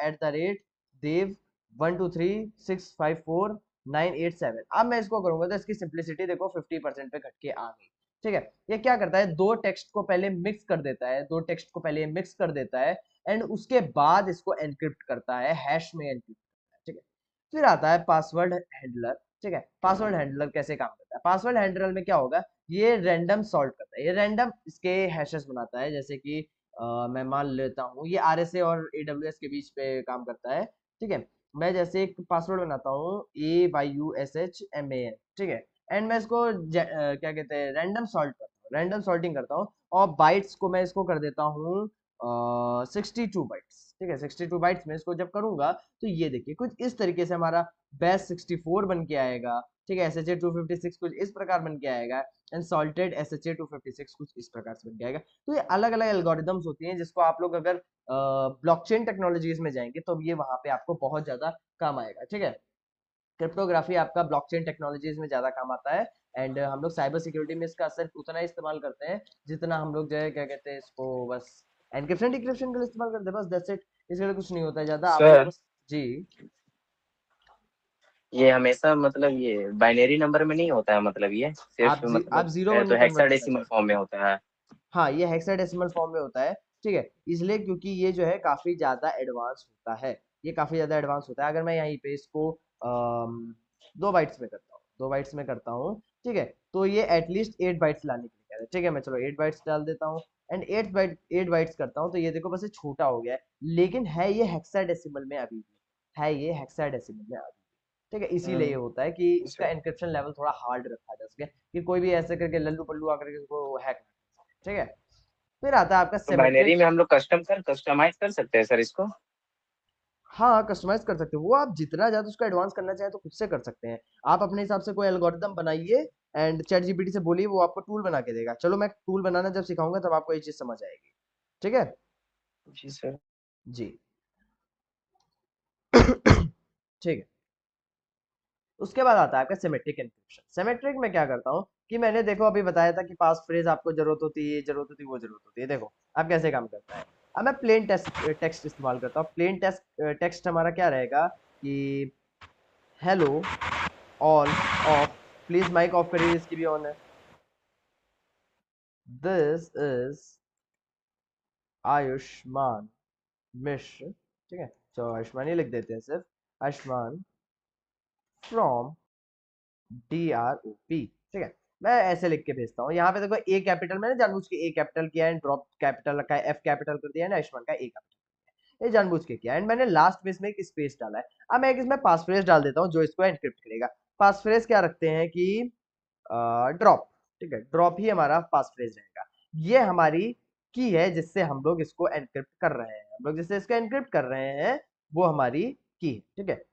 A: @देव 123654987। अब मैं इसको करूंगा तो इसकी सिंप्लिसिटी देखो 50% पे घट के आ गई, ठीक है। ये क्या करता है, दो टेक्स्ट को पहले मिक्स कर देता है, दो टेक्स्ट को पहले मिक्स कर देता है एंड उसके बाद इसको एनक्रिप्ट करता है, हैश में एनक्रिप्ट करता है, ठीक है। फिर आता है पासवर्ड हैंडलर, ठीक है। पासवर्ड हैंडलर कैसे काम करता है, पासवर्ड हैंडलर में क्या होगा, ये रैंडम सॉल्ट करता है, ये रैंडम इसके हैशेस बनाता है, जैसे कि मैं मान लेता हूँ ये RSA और AWS के बीच पे काम करता है, ठीक है। मैं जैसे एक पासवर्ड बनाता हूँ AYUSHMAN, ठीक है, एंड मैं इसको क्या कहते हैं, रैंडम सॉल्ट करता हूँ, रैंडम सॉल्टिंग करता हूँ, और बाइट्स को मैं इसको कर देता हूँ 62 बाइट्स, ठीक है। 62 बाइट्स में इसको जब करूंगा तो ये देखिए कुछ इस तरीके से हमारा बैश 64 बन के आएगा, ठीक है। SHA 256 कुछ इस प्रकार बन के आएगा एंड सॉल्टेड SHA 256 कुछ इस प्रकार से बन के आएगा। तो ये अलग अलग एल्गोरिदम्स होती हैं जिसको आप लोग अगर ब्लॉकचेन टेक्नोलॉजीज में जाएंगे तो ये वहां पे आपको बहुत ज्यादा काम आएगा, ठीक है। क्रिप्टोग्राफी आपका ब्लॉकचेन टेक्नोलॉजीज में ज्यादा काम आता है एंड हम लोग साइबर सिक्योरिटी में इसका सिर्फ उतना ही इस्तेमाल करते हैं जितना हम लोग जो है क्या कहते हैं इसको बस एनक्रिप्शन डिक्रिप्शन के लिए इस्तेमाल करते हैं, बस दैट्स इट। इसके लिए कुछ नहीं होता है ज्यादा, आप लोग
D: सर
A: बस जी।
D: ये हमेशा मतलब ये बाइनरी नंबर में नहीं होता है, मतलब ये सिर्फ
A: आप
D: मतलब
A: 0 1
D: तो
A: में कन्वर्ट करना
D: हेक्साडेसिमल
A: चाहते
D: फॉर्म में होता है।
A: हैं, हाँ ये हेक्साडेसिमल फॉर्म में होता है, ठीक है। इसलिए क्योंकि ये जो है काफी ज्यादा एडवांस होता है, ये काफी ज्यादा एडवांस होता है। अगर मैं यहीं पे इसको 2 बाइट्स में करता हूँ, 2 बाइट्स में करता हूँ, ठीक है, तो ये एटलीस्ट 8 बाइट्स लाने के लिए कह रहा है, ठीक है। मैं चलो 8 बाइट्स डाल देता हूँ एंड 8 बाइट्स करता हूँ, तो ये देखो बस ये छोटा हो गया है, लेकिन है ये हेक्साडेसिमल में अभी भी, है ये हेक्साडेसिमल में अभी भी, ठीक है। इसीलिए ये होता है कि इसका एनक्रिप्शन लेवल थोड़ा हार्ड रखा जा सके कि कोई भी ऐसे करके लल्लू पल्लू आकर के इसको हैक ना कर सके, ठीक है। फिर आता है आपका
D: तो बाइनरी
A: सिमेट्रिक।
D: में हम लोग कस्टमाइज कर सकते हैं सर इसको।
A: हाँ कस्टमाइज कर सकते हो, वो आप जितना ज्यादा उसको एडवांस करना चाहें तो खुद से कर सकते हैं। आप अपने हिसाब से कोई एल्गोरिदम बनाइए एंड चैट जीपीटी से बोलिए, वो आपको टूल बना के देगा। चलो मैं टूल बनाना जब सिखाऊंगा तब आपको ये चीज समझ आएगी, ठीक है
D: जी सर।
A: जी। ठीक है। उसके बाद आता है आपका सिमेट्रिक एन्क्रिप्शन। सिमेट्रिक में क्या करता हूँ कि मैंने देखो अभी बताया था कि पास फ्रेज आपको जरूरत होती है, ये जरूरत होती है, वो जरूरत होती है। देखो अब कैसे काम करता है, अब मैं प्लेन टेक्स्ट इस्तेमाल करता हूँ। प्लेन टेक्स्ट हमारा क्या रहेगा कि hello all off, please mic off करिए, इसकी भी ऑन है। दिस इज आयुष्मान मिश्र, ठीक है, तो आयुष्मान ही लिख देते हैं सिर्फ, आयुष्मान फ्रॉम DROP, ठीक है। मैं ऐसे लिख के भेजता हूँ। यहाँ पे देखो ए कैपिटल, मैंने जानबूझ के ए कैपिटल किया है, ड्रॉप कैपिटल रखा है, एफ कैपिटल कर दिया है ना, आयुष्मान का ए कैपिटल, ये जानबूझ के किया है एंड मैंने लास्ट में इसमें एक स्पेस डाला है। अब मैं एक इसमें पास फ्रेज डाल देता हूँ जो इसको एनक्रिप्ट करेगा। पास फ्रेज क्या रखते हैं कि ड्रॉप, ठीक है, ड्रॉप ही हमारा पास फ्रेज रहेगा। ये हमारी की है जिससे हम लोग इसको एनक्रिप्ट कर रहे हैं, हम लोग जिससे इसको एनक्रिप्ट कर रहे हैं वो हमारी की है, ठीक है।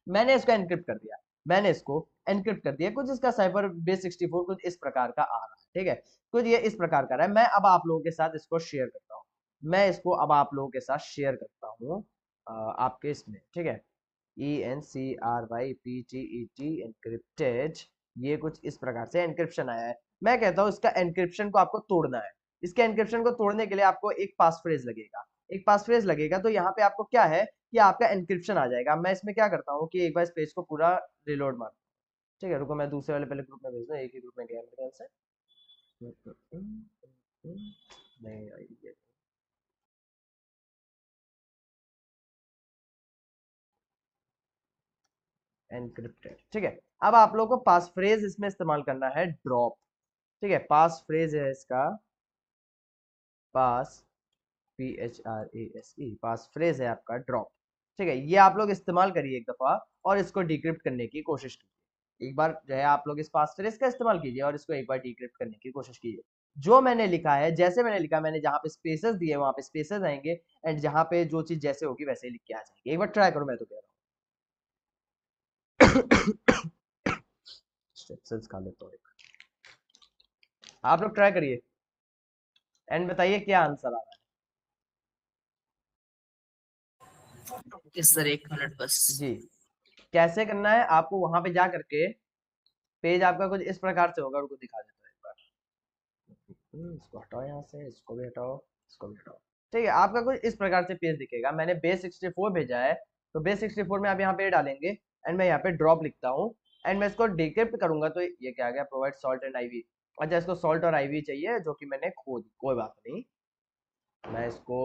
A: मैंने इसको एनक्रिप्ट कर दिया, मैंने इसको एनक्रिप्ट कर दिया। कुछ इसका साइफर बेस 64 कुछ इस प्रकार का आ रहा है, ठीक है, कुछ ये इस प्रकार का रहा है। मैं अब आप लोगों के साथ इसको शेयर करता हूँ, मैं इसको अब आप लोगों के साथ शेयर करता हूँ आपके इसमें, ठीक है। ENCRYPTET एनक्रिप्टेड, ये कुछ इस प्रकार से एनक्रिप्शन आया है। मैं कहता हूँ इसका एनक्रिप्शन को आपको तोड़ना है। इसके एनक्रिप्शन को तोड़ने के लिए आपको एक पास फ्रेज लगेगा, एक पास फ्रेज लगेगा। तो यहाँ पे आपको क्या है कि आपका एनक्रिप्शन आ जाएगा। मैं इसमें क्या करता हूँ कि एक बार इस पेज को पूरा रिलोड मार, ठीक है, रुको मैं दूसरे वाले पहले ग्रुप में भेज दूँ, एक ही ग्रुप में गया मेरे ख्याल से, नहीं आई ये एनक्रिप्टेड, ठीक है। अब आप लोगों को पास फ्रेज इसमें इस्तेमाल करना है ड्रॉप, ठीक है, पास फ्रेज है इसका पास, PHRASE, पास फ्रेज है आपका ड्रॉप, ठीक है। ये आप लोग इस्तेमाल करिए एक दफा और इसको डिक्रिप्ट करने की कोशिश कीजिए। एक बार जो है आप लोग इस पास फ्रेज का इस्तेमाल कीजिए और इसको एक बार डिक्रिप्ट करने की कोशिश कीजिए। जो मैंने लिखा है, जैसे मैंने लिखा, मैंने जहाँ पे स्पेसेस दिए वहां पे स्पेसेस आएंगे एंड जहाँ पे जो चीज जैसे होगी वैसे ही लिख के आ जाएगी। एक बार ट्राई करो, मैं तो कह रहा हूँ। स्टेप्स खा लेता हूँ एक। आप लोग ट्राई करिए एंड बताइए क्या आंसर आ रहा
F: ओके सर, 1 मिनट बस।
A: है। जी, कैसे करना है आपको, वहां पे जा करके पेज आपका कुछ इस प्रकार से होगा, उनको दिखा देता हूँ एक बार। इसको हटाओ, यहाँ से इसको भी हटाओ, इसको भी हटाओ। ठीक है, आपका कुछ इस प्रकार से पेज दिखेगा। मैंने बेस 64 भेजा है, तो बेस 64 में आप यहाँ पे डालेंगे एंड मैं यहाँ पे ड्रॉप लिखता हूँ एंड मैं इसको डिक्रिप्ट करूंगा। तो ये क्या आ गया, प्रोवाइड सॉल्ट एंड आईवी। अच्छा, इसको सॉल्ट और आईवी चाहिए जो कि मैंने खो दी, कोई बात नहीं। मैं इसको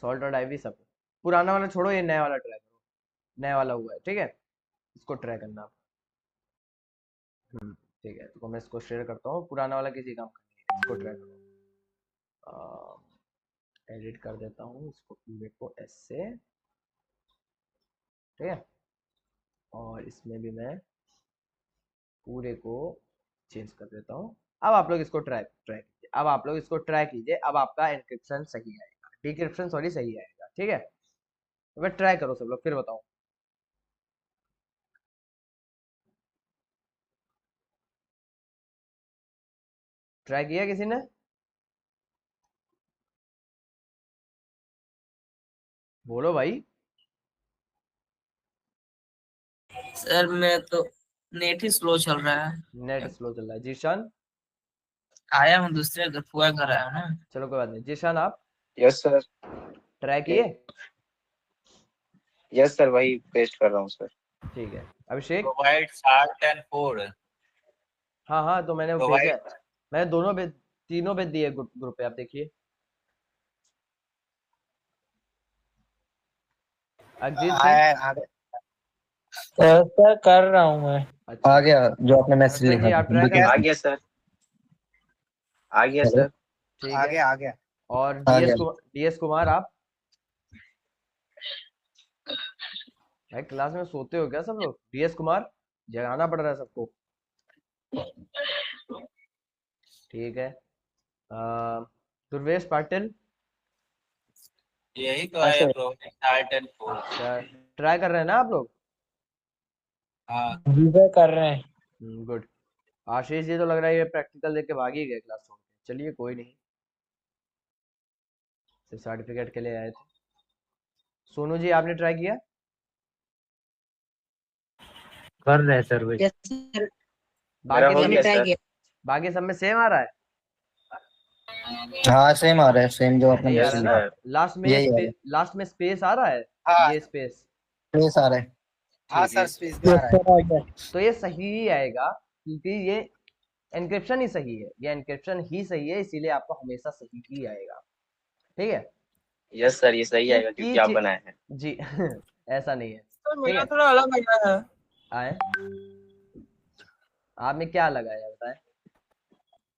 A: सॉल्ट और आईवी सब, पुराना वाला छोड़ो, ये नया वाला ट्राई करो। नया वाला हुआ है, ठीक है, इसको ट्राई करना आप। ठीक है, तो मैं इसको शेयर करता हूँ। पुराना वाला किसी काम का नहीं है, इसको ट्राई करो। एडिट कर देता हूँ इसको पूरे को ऐसे, ठीक है, और इसमें भी मैं पूरे को चेंज कर देता हूँ। अब आप लोग इसको ट्राई ट्राई कीजिए, अब आप लोग इसको ट्राई कीजिए। अब आपका एनक्रिप्शन सही आएगा, डिक्रिप्शन सॉरी सही आएगा, ठीक है। तो ट्राई करो सब लोग, फिर बताओ। ट्राई किया किसी ने? बोलो भाई।
F: सर मैं तो नेट ही स्लो चल रहा है।
A: नेट स्लो चल रहा है। जीशान?
F: आया हूँ दूसरे घर, फुआ घर आया हूँ ना।
A: चलो कोई बात नहीं। जीशान आप
D: यस सर।
A: ट्राई किए?
D: यस सर, वही पेस्ट कर रहा हूँ सर।
A: ठीक है। Abhishek?
G: Provide salt and food.
A: हाँ हाँ, तो मैंने वो भेजा है। मैंने दोनों भेज, तीनों भेज दिए ग्रुप पे, आप देखिए। अजीत सिंह?
C: सर कर रहा हूँ मैं।
A: अच्छा,
H: आ गया जो आपने मैसेज
A: हर्षद जी
H: लिखा
A: आप
H: था।
A: ट्राई कर
D: आ
A: रहे हैं?
D: गया सर, आ गया
H: हेलो।
D: सर।
A: ठीक है।
G: आ गया।
A: और
H: आ गया।
A: डीएस कुमार आप? भाई क्लास में सोते हो क्या सब लोग? डीएस कुमार जगाना पड़ रहा है सबको। ठीक है। दुर्वेश पाटिल?
G: यही तो
C: हाँ
G: है,
C: sir.
G: Provide salt and food.
A: अच्छा, ट्राई कर रहे हैं ना आप लोग?
G: हाँ
C: जी सर कर रहे हैं।
A: गुड। आशीष जी तो लग रहा है ये प्रैक्टिकल देके भाग ही गए क्लास छोड़ के। चलिए कोई नहीं, सिर्फ सर्टिफिकेट के लिए आए थे। सोनू जी आपने ट्राई किया?
H: कर रहे हैं सर भाई।
E: यस सर,
D: मेरा
A: बाकी
D: हो
A: सब
D: गया
A: में,
E: ट्राई
D: सर।
E: किया।
A: बाकी सब में सेम आ रहा है?
H: हाँ सेम आ रहा है, सेम जो आपने
A: नहीं आ
D: यस
A: रहा
H: मैसेज
A: है ना?
H: लिखा।
D: सर।
H: यही आ रहा है।
A: लास्ट में स्पेस आ रहा है,
G: हाँ
A: ये स्पेस।
H: स्पेस आ रहा है।
G: हाँ
A: ठीक है,
G: सर, स्पीच भी आ
C: यस
G: रहा है।
C: सर आ गया।
A: तो ये सही ही आएगा क्योंकि ये एनक्रिप्शन ही सही है, ये एनक्रिप्शन ही सही है, इसीलिए आपको हमेशा सही ही आएगा, ठीक है।
D: यस सर, ये सही
A: एक
D: आएगा
A: की
D: क्योंकि आप बनाए हैं।
A: जी ऐसा नहीं है,
F: सर
A: ठीक
F: मेरा
A: है।
F: थोड़ा अलग आया है।
A: आए, आपने क्या लगाया बताएं?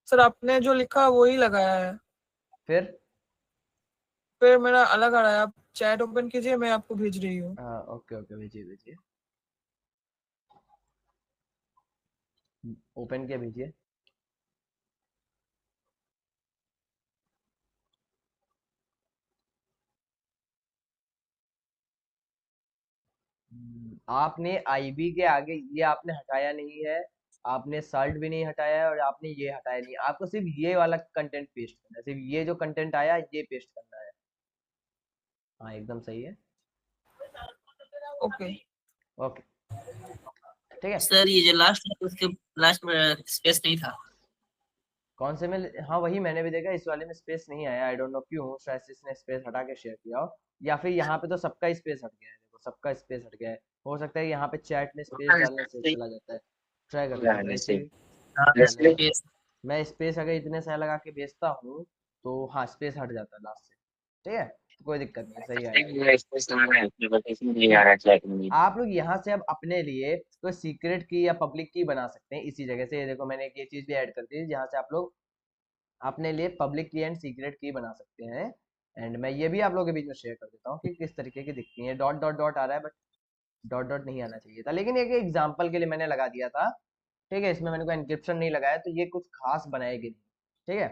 F: सर आपने जो लिखा वही लगाया है,
A: फिर
F: फिर मेरा अलग आ रहा है। आप चैट ओपन कीजिए, मैं आपको भेज रही हूँ।
A: हाँ ओके ओके, भेजिए भेजिए, ओपन किया, भेजिए। आपने आईबी के आगे ये आपने हटाया नहीं है, आपने सल्ट भी नहीं हटाया है और आपने ये हटाया नहीं, आपको सिर्फ ये वाला कंटेंट पेस्ट करना है, सिर्फ ये जो कंटेंट आया ये पेस्ट करना है। हाँ एकदम सही है।
F: ओके
A: ओके, ठीक है।
F: सर, ये जो लास्ट है उसके लास्ट में स्पेस नहीं था।
A: कौन से में? हाँ वही मैंने भी देखा, इस वाले में स्पेस नहीं आया, आई डोंट नो क्यों, शायद से इसने स्पेस हटा के शेयर किया हो, या फिर यहाँ पे तो सबका स्पेस हट गया है, देखो सबका स्पेस हट गया है। हो सकता है यहाँ पे चैट में स्पेस डालने से चला जाता है। ट्राई करता हूँ मैं इसे भी। मैंने
F: स्पेस
A: मैं स्पेस अगर इतने सारे लगा के भेजता हूँ तो हाँ स्पेस हट जाता है लास्ट से, ठीक है, तो कोई दिक्कत नहीं, सही आएगा। आप लोग यहाँ से अब अपने लिए कोई सीक्रेट की या पब्लिक की बना सकते हैं इसी जगह से। ये देखो मैंने एक ये चीज भी ऐड कर दी, जहाँ से आप लोग अपने लिए पब्लिक की एंड सीक्रेट की बना सकते हैं। एंड मैं ये भी आप लोगों के बीच में शेयर कर देता हूँ कि किस तरीके की दिखती है। डॉट डॉट डॉट आ रहा है बट डॉट डॉट नहीं आना चाहिए था, लेकिन एक एग्जाम्पल के लिए मैंने लगा दिया था, ठीक है। इसमें मैंने कोई एनक्रिप्शन नहीं लगाया तो ये कुछ खास बनाएगी नहीं, ठीक है।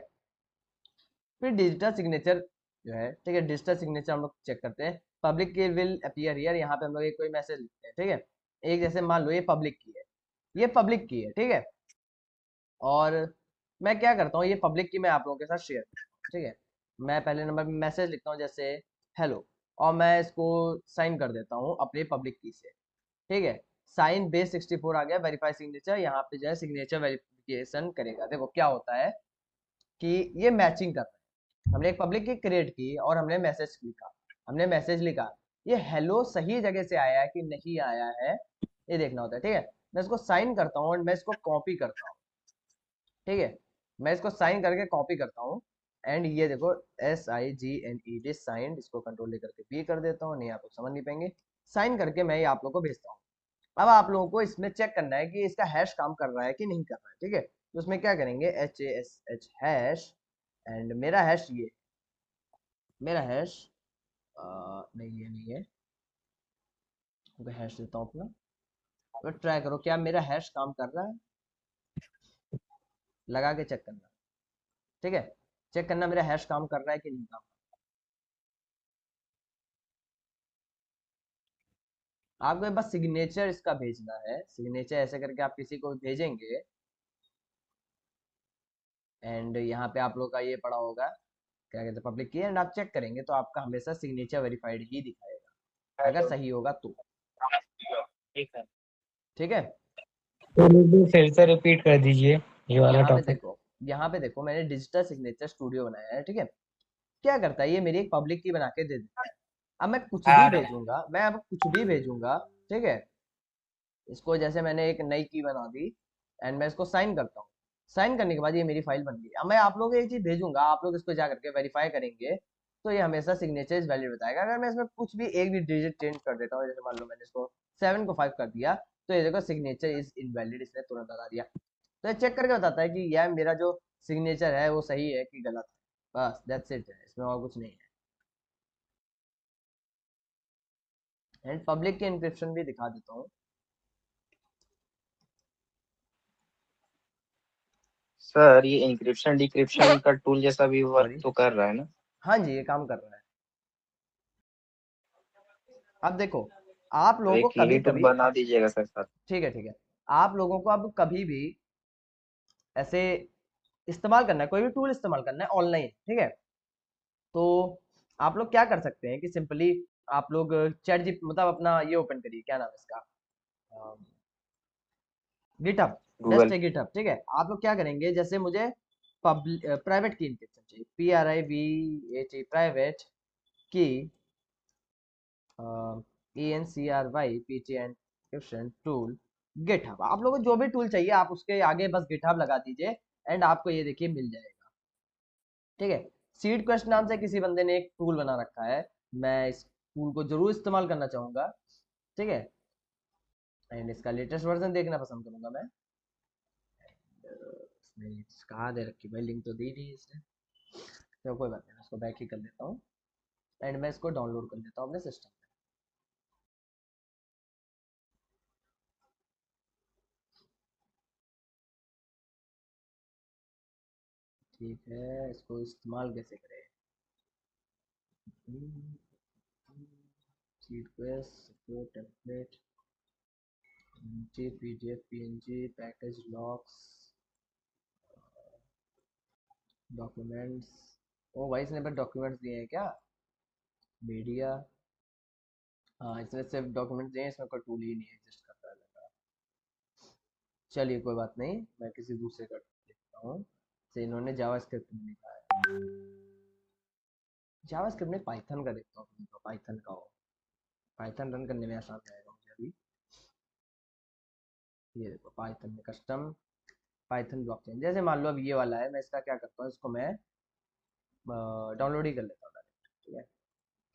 A: फिर डिजिटल सिग्नेचर जो है, ठीक है, डिजिटल सिग्नेचर हम लोग चेक करते हैं। पब्लिक की विल अपीयर हियर, यहाँ पे हम लोग एक कोई मैसेज लिखते हैं, ठीक है। एक जैसे मान लो ये पब्लिक की है, ये पब्लिक की है, ठीक है। और मैं क्या करता हूँ, ये पब्लिक की मैं आप लोगों के साथ शेयर करता हूँ, ठीक है। मैं पहले नंबर पे मैसेज लिखता हूँ जैसे हेलो, और मैं इसको साइन कर देता हूँ अपने पब्लिक की से, ठीक है। साइन बेस 64 आ गया, वेरीफाई सिग्नेचर, यहाँ पे जो है सिग्नेचर वेरिफिकेशन करेगा। देखो क्या होता है कि ये मैचिंग कर रहा है। हमने एक पब्लिक की क्रिएट की और हमने मैसेज लिखा, हमने मैसेज लिखा, ये हेलो सही जगह से आया है कि नहीं आया है, ये देखना होता है, ठीक है। मैं इसको साइन करता हूँ और मैं इसको कॉपी करता हूँ, ठीक है। मैं इसको साइन करके कॉपी करता हूँ, एंड ये देखो SIGNED साइंड, इसको कंट्रोल लेकर के भी कर देता हूँ, नहीं आप लोग समझ नहीं पाएंगे। साइन करके मैं ये आप लोग को भेजता हूँ। अब आप लोगों को इसमें चेक करना है कि इसका हैश काम कर रहा है कि नहीं कर रहा है, ठीक है। तो उसमें क्या करेंगे, HASH हैश, एंड मेरा हैश ये, मेरा हैश नहीं ये नहीं है, हैश देता हूँ अपना। तो ट्राई करो क्या मेरा हैश काम कर रहा है, लगा के चेक करना, ठीक है। चेक करना मेरा हैश काम कर रहा है कि नहीं काम। आपको बस सिग्नेचर इसका भेजना है, सिग्नेचर ऐसे करके आप किसी को भेजेंगे, एंड यहाँ पे आप लोग का ये पड़ा होगा क्या कहते हैं पब्लिक की, एंड आप चेक करेंगे तो आपका हमेशा सिग्नेचर वेरीफाइड ही दिखाएगा, अगर सही होगा तो,
G: ठीक है।
A: ठीक है।
C: तो फिर से रिपीट कर दीजिए ये वाला
A: यहाँ पे
C: टॉपिक।
A: देखो, यहाँ पे देखो मैंने डिजिटल सिग्नेचर स्टूडियो बनाया है, ठीक है। क्या करता है ये, मेरी एक पब्लिक की बना के दे देता है। अब मैं कुछ भी
G: आ रहा है।
A: भेजूंगा, मैं अब कुछ भी भेजूंगा, ठीक है। इसको जैसे मैंने एक नई की बना दी, एंड मैं इसको साइन करता हूँ। साइन करने के बाद ये मेरी फाइल बन गई। अब मैं आप लोगों को एक चीज भेजूंगा, आप लोग इसको जा करके वेरीफाई करेंगे, तो ये हमेशा सिग्नेचर इज वैलिड बताएगा। अगर मैं इसमें कुछ भी एक भी डिजिट चेंज कर देता हूँ, जैसे मान लो मैंने इसको 7 को 5 कर दिया, तो ये देखो सिग्नेचर इज इनवैलिड, इसने तुरंत बता दिया। तो ये चेक करके बताता है कि यह मेरा जो सिग्नेचर है वो सही है कि गलत है, बस दैट्स इट है, इसमें और कुछ नहीं है। एंड पब्लिक के इंक्रिप्शन भी दिखा देता हूँ।
D: सर ये इंक्रिप्शन डिक्रिप्शन का टूल जैसा भी वर्क
A: सॉरी,
D: तो कर रहा है ना?
A: हाँ जी ये काम कर रहा है। अब देखो आप
D: तो
A: लोगों को
D: एक
A: कभी
D: यही टूल
A: कभी,
D: बना दीजिएगा सर साथ।
A: ठीक है ठीक है, आप लोगों को अब कभी भी ऐसे इस्तेमाल करना है, कोई भी टूल इस्तेमाल करना है ऑनलाइन, ठीक है। तो आप लोग क्या कर सकते हैं कि सिंपली आप लोग चैट जी मतलब अपना ये ओपन करिए, क्या नाम है इसका, गिटहब, बेस्ट
D: गूगल।
A: है गिटहब, ठीक है। आप लोग क्या करेंगे, जैसे मुझे प्राइवेट की इंक्रिप्शन चाहिए, PRIVAT प्राइवेट की ENCRY एंक्रिप्शन टूल गिटहब। आप लोगों को जो भी टूल चाहिए आप उसके आगे बस गिटहब लगा दीजिए, एंड आपको ये देखिए मिल जाएगा, ठीक है। सीड क्वेस्ट नाम से किसी बंदे ने एक टूल बना रखा है, मैं इस टूल को जरूर इस्तेमाल करना चाहूंगा, ठीक है। एंड इसका लेटेस्ट वर्जन देखना पसंद करूंगा मैं। इसने कहाँ दे रखी भाई, लिंक तो दी नहीं इसने, तो कोई बात नहीं, इसको बैक ही कर देता हूँ, एंड मैं इसको डाउनलोड कर लेता हूँ अपने सिस्टम में। ठीक है, इसको इस्तेमाल कैसे करें, seed quest support template, PDF PNG package locks documents. ओ भाई इसने पर डॉक्यूमेंट्स दिए हैं क्या, मीडिया, हाँ इसने सिर्फ डॉक्यूमेंट्स दिए हैं, इसमें कोई टूल ही नहीं एग्जिस्ट करता है लगा। चलिए कोई बात नहीं, मैं किसी दूसरे का देखता हूँ। से इन्होंने जावास्क्रिप्ट में लिखा है, जावास्क्रिप्ट में पाइथन का देखता हूँ, पाइथन का हो, पाइथन रन करने में आसान रहेगा मुझे अभी। ये देखो पाइथन में कस्टम पाइथन ब्लॉकचेन, जैसे मान लो अब ये वाला है, मैं इसका क्या करता हूँ, इसको मैं डाउनलोड ही कर लेता हूँ डायरेक्ट, ठीक है।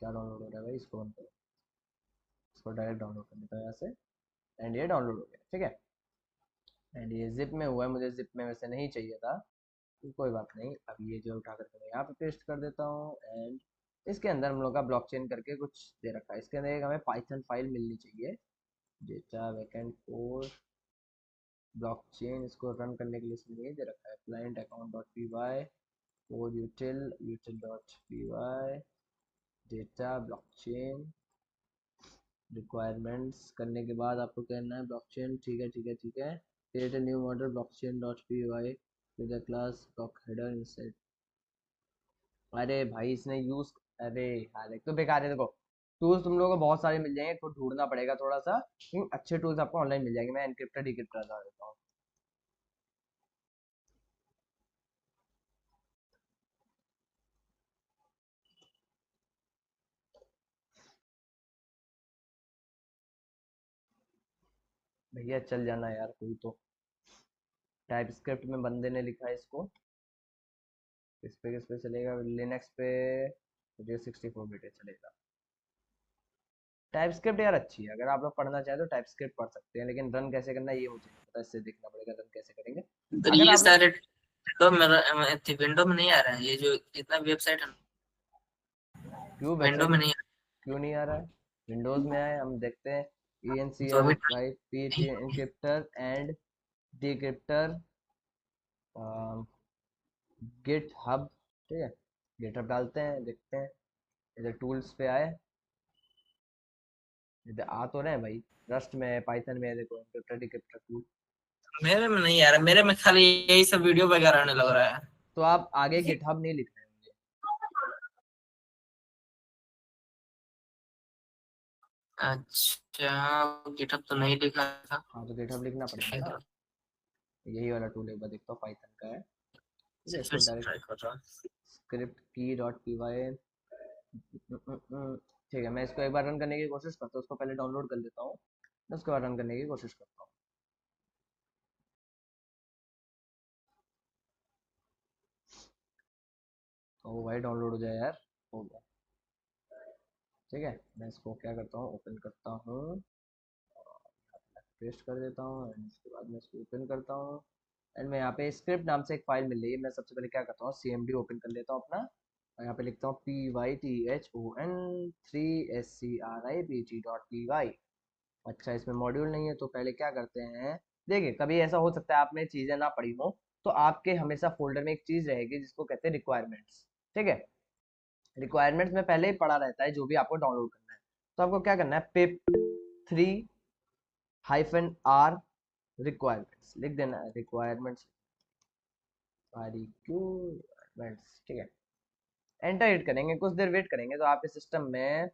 A: क्या डाउनलोड हो रहा है भाई, इसको बंद करो, इसको डायरेक्ट डाउनलोड कर लेता हूँ यहाँ से, एंड ये डाउनलोड हो गया, ठीक है। एंड ये जिप में हुआ है, मुझे जिप में वैसे नहीं चाहिए था, तो कोई बात नहीं, अब ये जो उठा करके मैं यहाँ पे पेस्ट कर देता हूँ, एंड इसके अंदर हम लोग का ब्लॉकचेन करके कुछ दे रखा है, इसके अंदर एक हमें पाइथन फाइल मिलनी चाहिए, डेटा बैकएंड कोड ब्लॉकचेन, इसको रन करने के लिए इसमें नहीं दे रखा है, client account dot P Y code util dot P Y data blockchain requirements करने के बाद आपको कहना है ब्लॉकचेन, ठीक है ठीक है ठीक है। Create a new model blockchain dot P Y with the class block header inset. अरे भाई इसने यूज, अरे यार एक तो बेकार है। देखो टूल्स तुम लोगों को बहुत सारे मिल जाएंगे, खुद ढूंढना पड़ेगा थोड़ा सा, लेकिन अच्छे टूल्स आपको ऑनलाइन मिल जाएंगे। मैं एनक्रिप्टर डिक्रिप्टर बता देता हूँ। भैया चल जाना यार कोई तो। टाइप स्क्रिप्ट में बंदे ने लिखा है इसको। किस पे चलेगा? लिनक्स पे मुझे 64 बिट चलेगा। टाइप स्क्रिप्ट यार अच्छी है, अगर आप लोग पढ़ना चाहें तो टाइप स्क्रिप्ट पढ़ सकते हैं, लेकिन रन कैसे करना है ये मुझे नहीं पता, इससे देखना पड़ेगा रन कैसे करेंगे।
F: तो
A: अगर
F: ये
A: आप लोग
F: सारे विंडो में नहीं आ रहा है, ये जो जितना वेबसाइट है
A: क्यों
F: विंडो
A: वेबसाइट
F: में
A: में
F: नहीं
A: क्यों नहीं आ रहा है? विंडोज में आए, हम देखते हैं।
F: तो अभी
A: ENCR PHP encryptor and decryptor GitHub, ठीक है। गिट हब डालते हैं, देखते हैं इधर टूल्स पे आए, इधर आ तो रहे हैं भाई। रस्ट में, पाइथन में देखो एनक्रिप्टर डिक्रिप्टर टूल।
F: मेरे में नहीं आ रहा, मेरे में खाली यही सब वीडियो वगैरह आने लग रहा है।
A: तो आप आगे गिट हब नहीं लिख रहे होंगे।
F: अच्छा गिटहब तो नहीं लिखा था।
A: हाँ तो गिट हब लिखना पड़ेगा ना। यही वाला टूल एक बार देखता हूँ, पाइथन का है, ठीक है। इसको
F: फिर से
A: डायरेक्ट
F: ट्राई कर रहा हूँ।
A: स्क्रिप्ट की डॉट पी वाई, ठीक है। मैं इसको एक बार रन करने की कोशिश करता हूँ, उसको पहले डाउनलोड कर लेता हूँ, उसके बाद रन करने की कोशिश करता हूँ। ओ भाई डाउनलोड हो जाए यार, हो गया, ठीक है। मैं इसको क्या करता हूँ, ओपन करता हूँ, पेस्ट कर देता हूँ, एंड उसके बाद मैं इसको ओपन करता हूँ। एंड मैं यहाँ पे स्क्रिप्ट नाम से एक फाइल मिल रही है, मैं सबसे पहले क्या करता हूँ, CMD ओपन कर लेता हूँ अपना, और यहाँ पे लिखता हूँ python3scripт.py। अच्छा इसमें मॉड्यूल नहीं है, तो पहले क्या करते हैं, देखिए कभी ऐसा हो सकता है आप में चीज़ें ना पढ़ी हो, तो आपके हमेशा फोल्डर में एक चीज़ रहेगी जिसको कहते हैं रिक्वायरमेंट्स, ठीक है। रिक्वायरमेंट्स में पहले ही पढ़ा रहता है जो भी आपको डाउनलोड करना है। तो आपको क्या करना है, pip3-r रिक्वायरमेंट्स लिख देना है, रिक्वायरमेंट्स रिक्वायरमेंट्स, ठीक है। एंटर हिट करेंगे, कुछ देर वेट करेंगे तो आपके सिस्टम में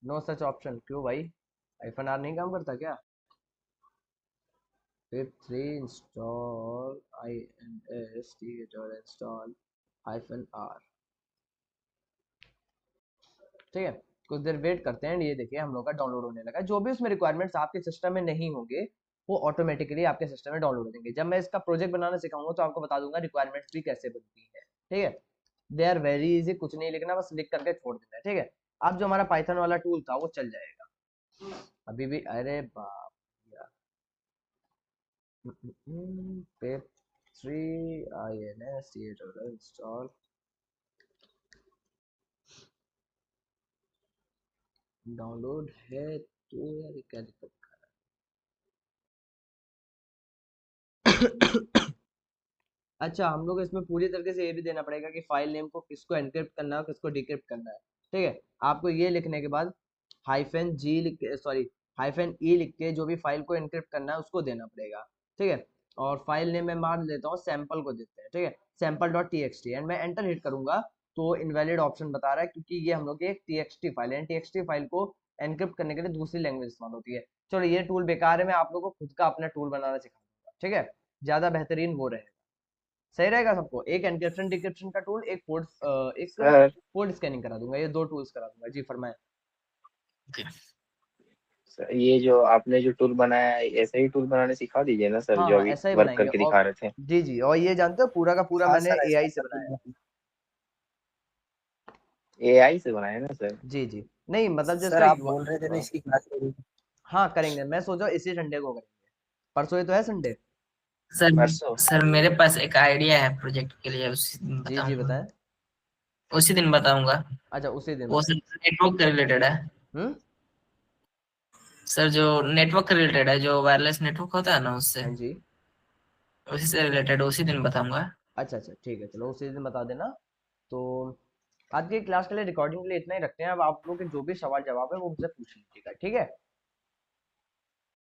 A: नो सच ऑप्शन। क्यों भाई, -r नहीं काम करता क्या? pip3 इंस्टॉल install -r, ठीक है। कुछ देर वेट करते हैं, ये देखिए हम लोग का डाउनलोड होने लगा। जो भी उसमें रिक्वायरमेंट्स आपके सिस्टम में नहीं होंगे वो ऑटोमेटिकली आपके सिस्टम में डाउनलोड हो जाएंगे। जब मैं इसका प्रोजेक्ट बनाना सिखाऊंगा तो आपको बता दूंगा रिक्वायरमेंट्स भी कैसे बनती है, ठीक है। दे आर वेरी इजी, कुछ नहीं लिखना, बस लिख करके छोड़ देना है, ठीक है। अब जो हमारा पाइथन वाला टूल था वो चल जाएगा अभी भी। अरे बाप यार, pip3 इंस्टॉल डाउनलोड है तो यार क्या दिक्कत। अच्छा हम लोग इसमें पूरी तरीके से ये भी देना पड़ेगा कि फाइल नेम को किसको एनक्रिप्ट करना है, किसको डिक्रिप्ट करना है, ठीक है। आपको ये लिखने के बाद -g लिख के, सॉरी -e लिख के जो भी फाइल को एनक्रिप्ट करना है उसको देना पड़ेगा, ठीक है। और फाइल नेम मैं मान लेता हूँ सैंपल को देते हैं, ठीक है, sample.txt। एंड मैं एंटर हिट करूंगा तो इनवैलिड ऑप्शन बता रहा है, क्योंकि ये हम लोग की एक txt फाइल है। txt फाइल को एनक्रिप्ट करने के लिए दूसरी लैंग्वेज इस्तेमाल होती है। चलो ये टूल बेकार है, मैं आप लोगों को खुद का अपना टूल बनाना सिखा दूंगा, ठीक है। ज्यादा बेहतरीन वो रहेगा, सही रहेगा सबको। एक एनक्रिप्शन डिक्रिप्शन का टूल, एक
B: सर
A: कोड स्कैनिंग करा दूंगा, ये 2 टूल्स करा दूंगा। जी फरमाएं।
B: ये जो आपने जो टूल बनाया है ऐसे ही टूल बनाने सिखा दीजिए ना सर,
A: हाँ
B: जो
A: हाँ
B: अभी
A: ऐसा ही
B: वर्क
A: बनाएंगे।
B: करके
A: और
B: दिखा रहे थे।
A: जी जी, और ये जानते हो पूरा का पूरा
H: हाँ
A: मैंने
H: सर, ऐसा
A: AI से बनाया है।
B: AI से बनाया ना सर?
A: जी जी, नहीं मतलब जो
H: सर
A: इसका
H: आप बोल रहे थे ना इसकी क्लास करेंगे।
A: हाँ करेंगे, मैं सोचा इसी संडे को करेंगे, परसों ही तो है संडे।
F: सर
B: परसों?
F: सर मेरे पास एक आइडिया है प्रोजेक्ट के लिए, उसी दिन
A: जी जी
F: बताऊंगा।
A: बताएं।
F: उसी दिन बताऊंगा।
A: अच्छा उसी दिन
F: वो
A: बताएं।
F: सर नेटवर्क से रिलेटेड है।
A: हम्म।
F: सर जो नेटवर्क से रिलेटेड है, जो वायरलेस नेटवर्क होता है ना उससे,
A: हाँ जी।
F: उसी से रिलेटेड उसी दिन बताऊंगा।
A: अच्छा अच्छा ठीक है, चलो उसी दिन बता देना। तो आज की क्लास के लिए, रिकॉर्डिंग के लिए इतना ही रखते हैं। अब आप लोग के जो भी सवाल जवाब है वो मुझसे पूछ लीजिएगा, ठीक है।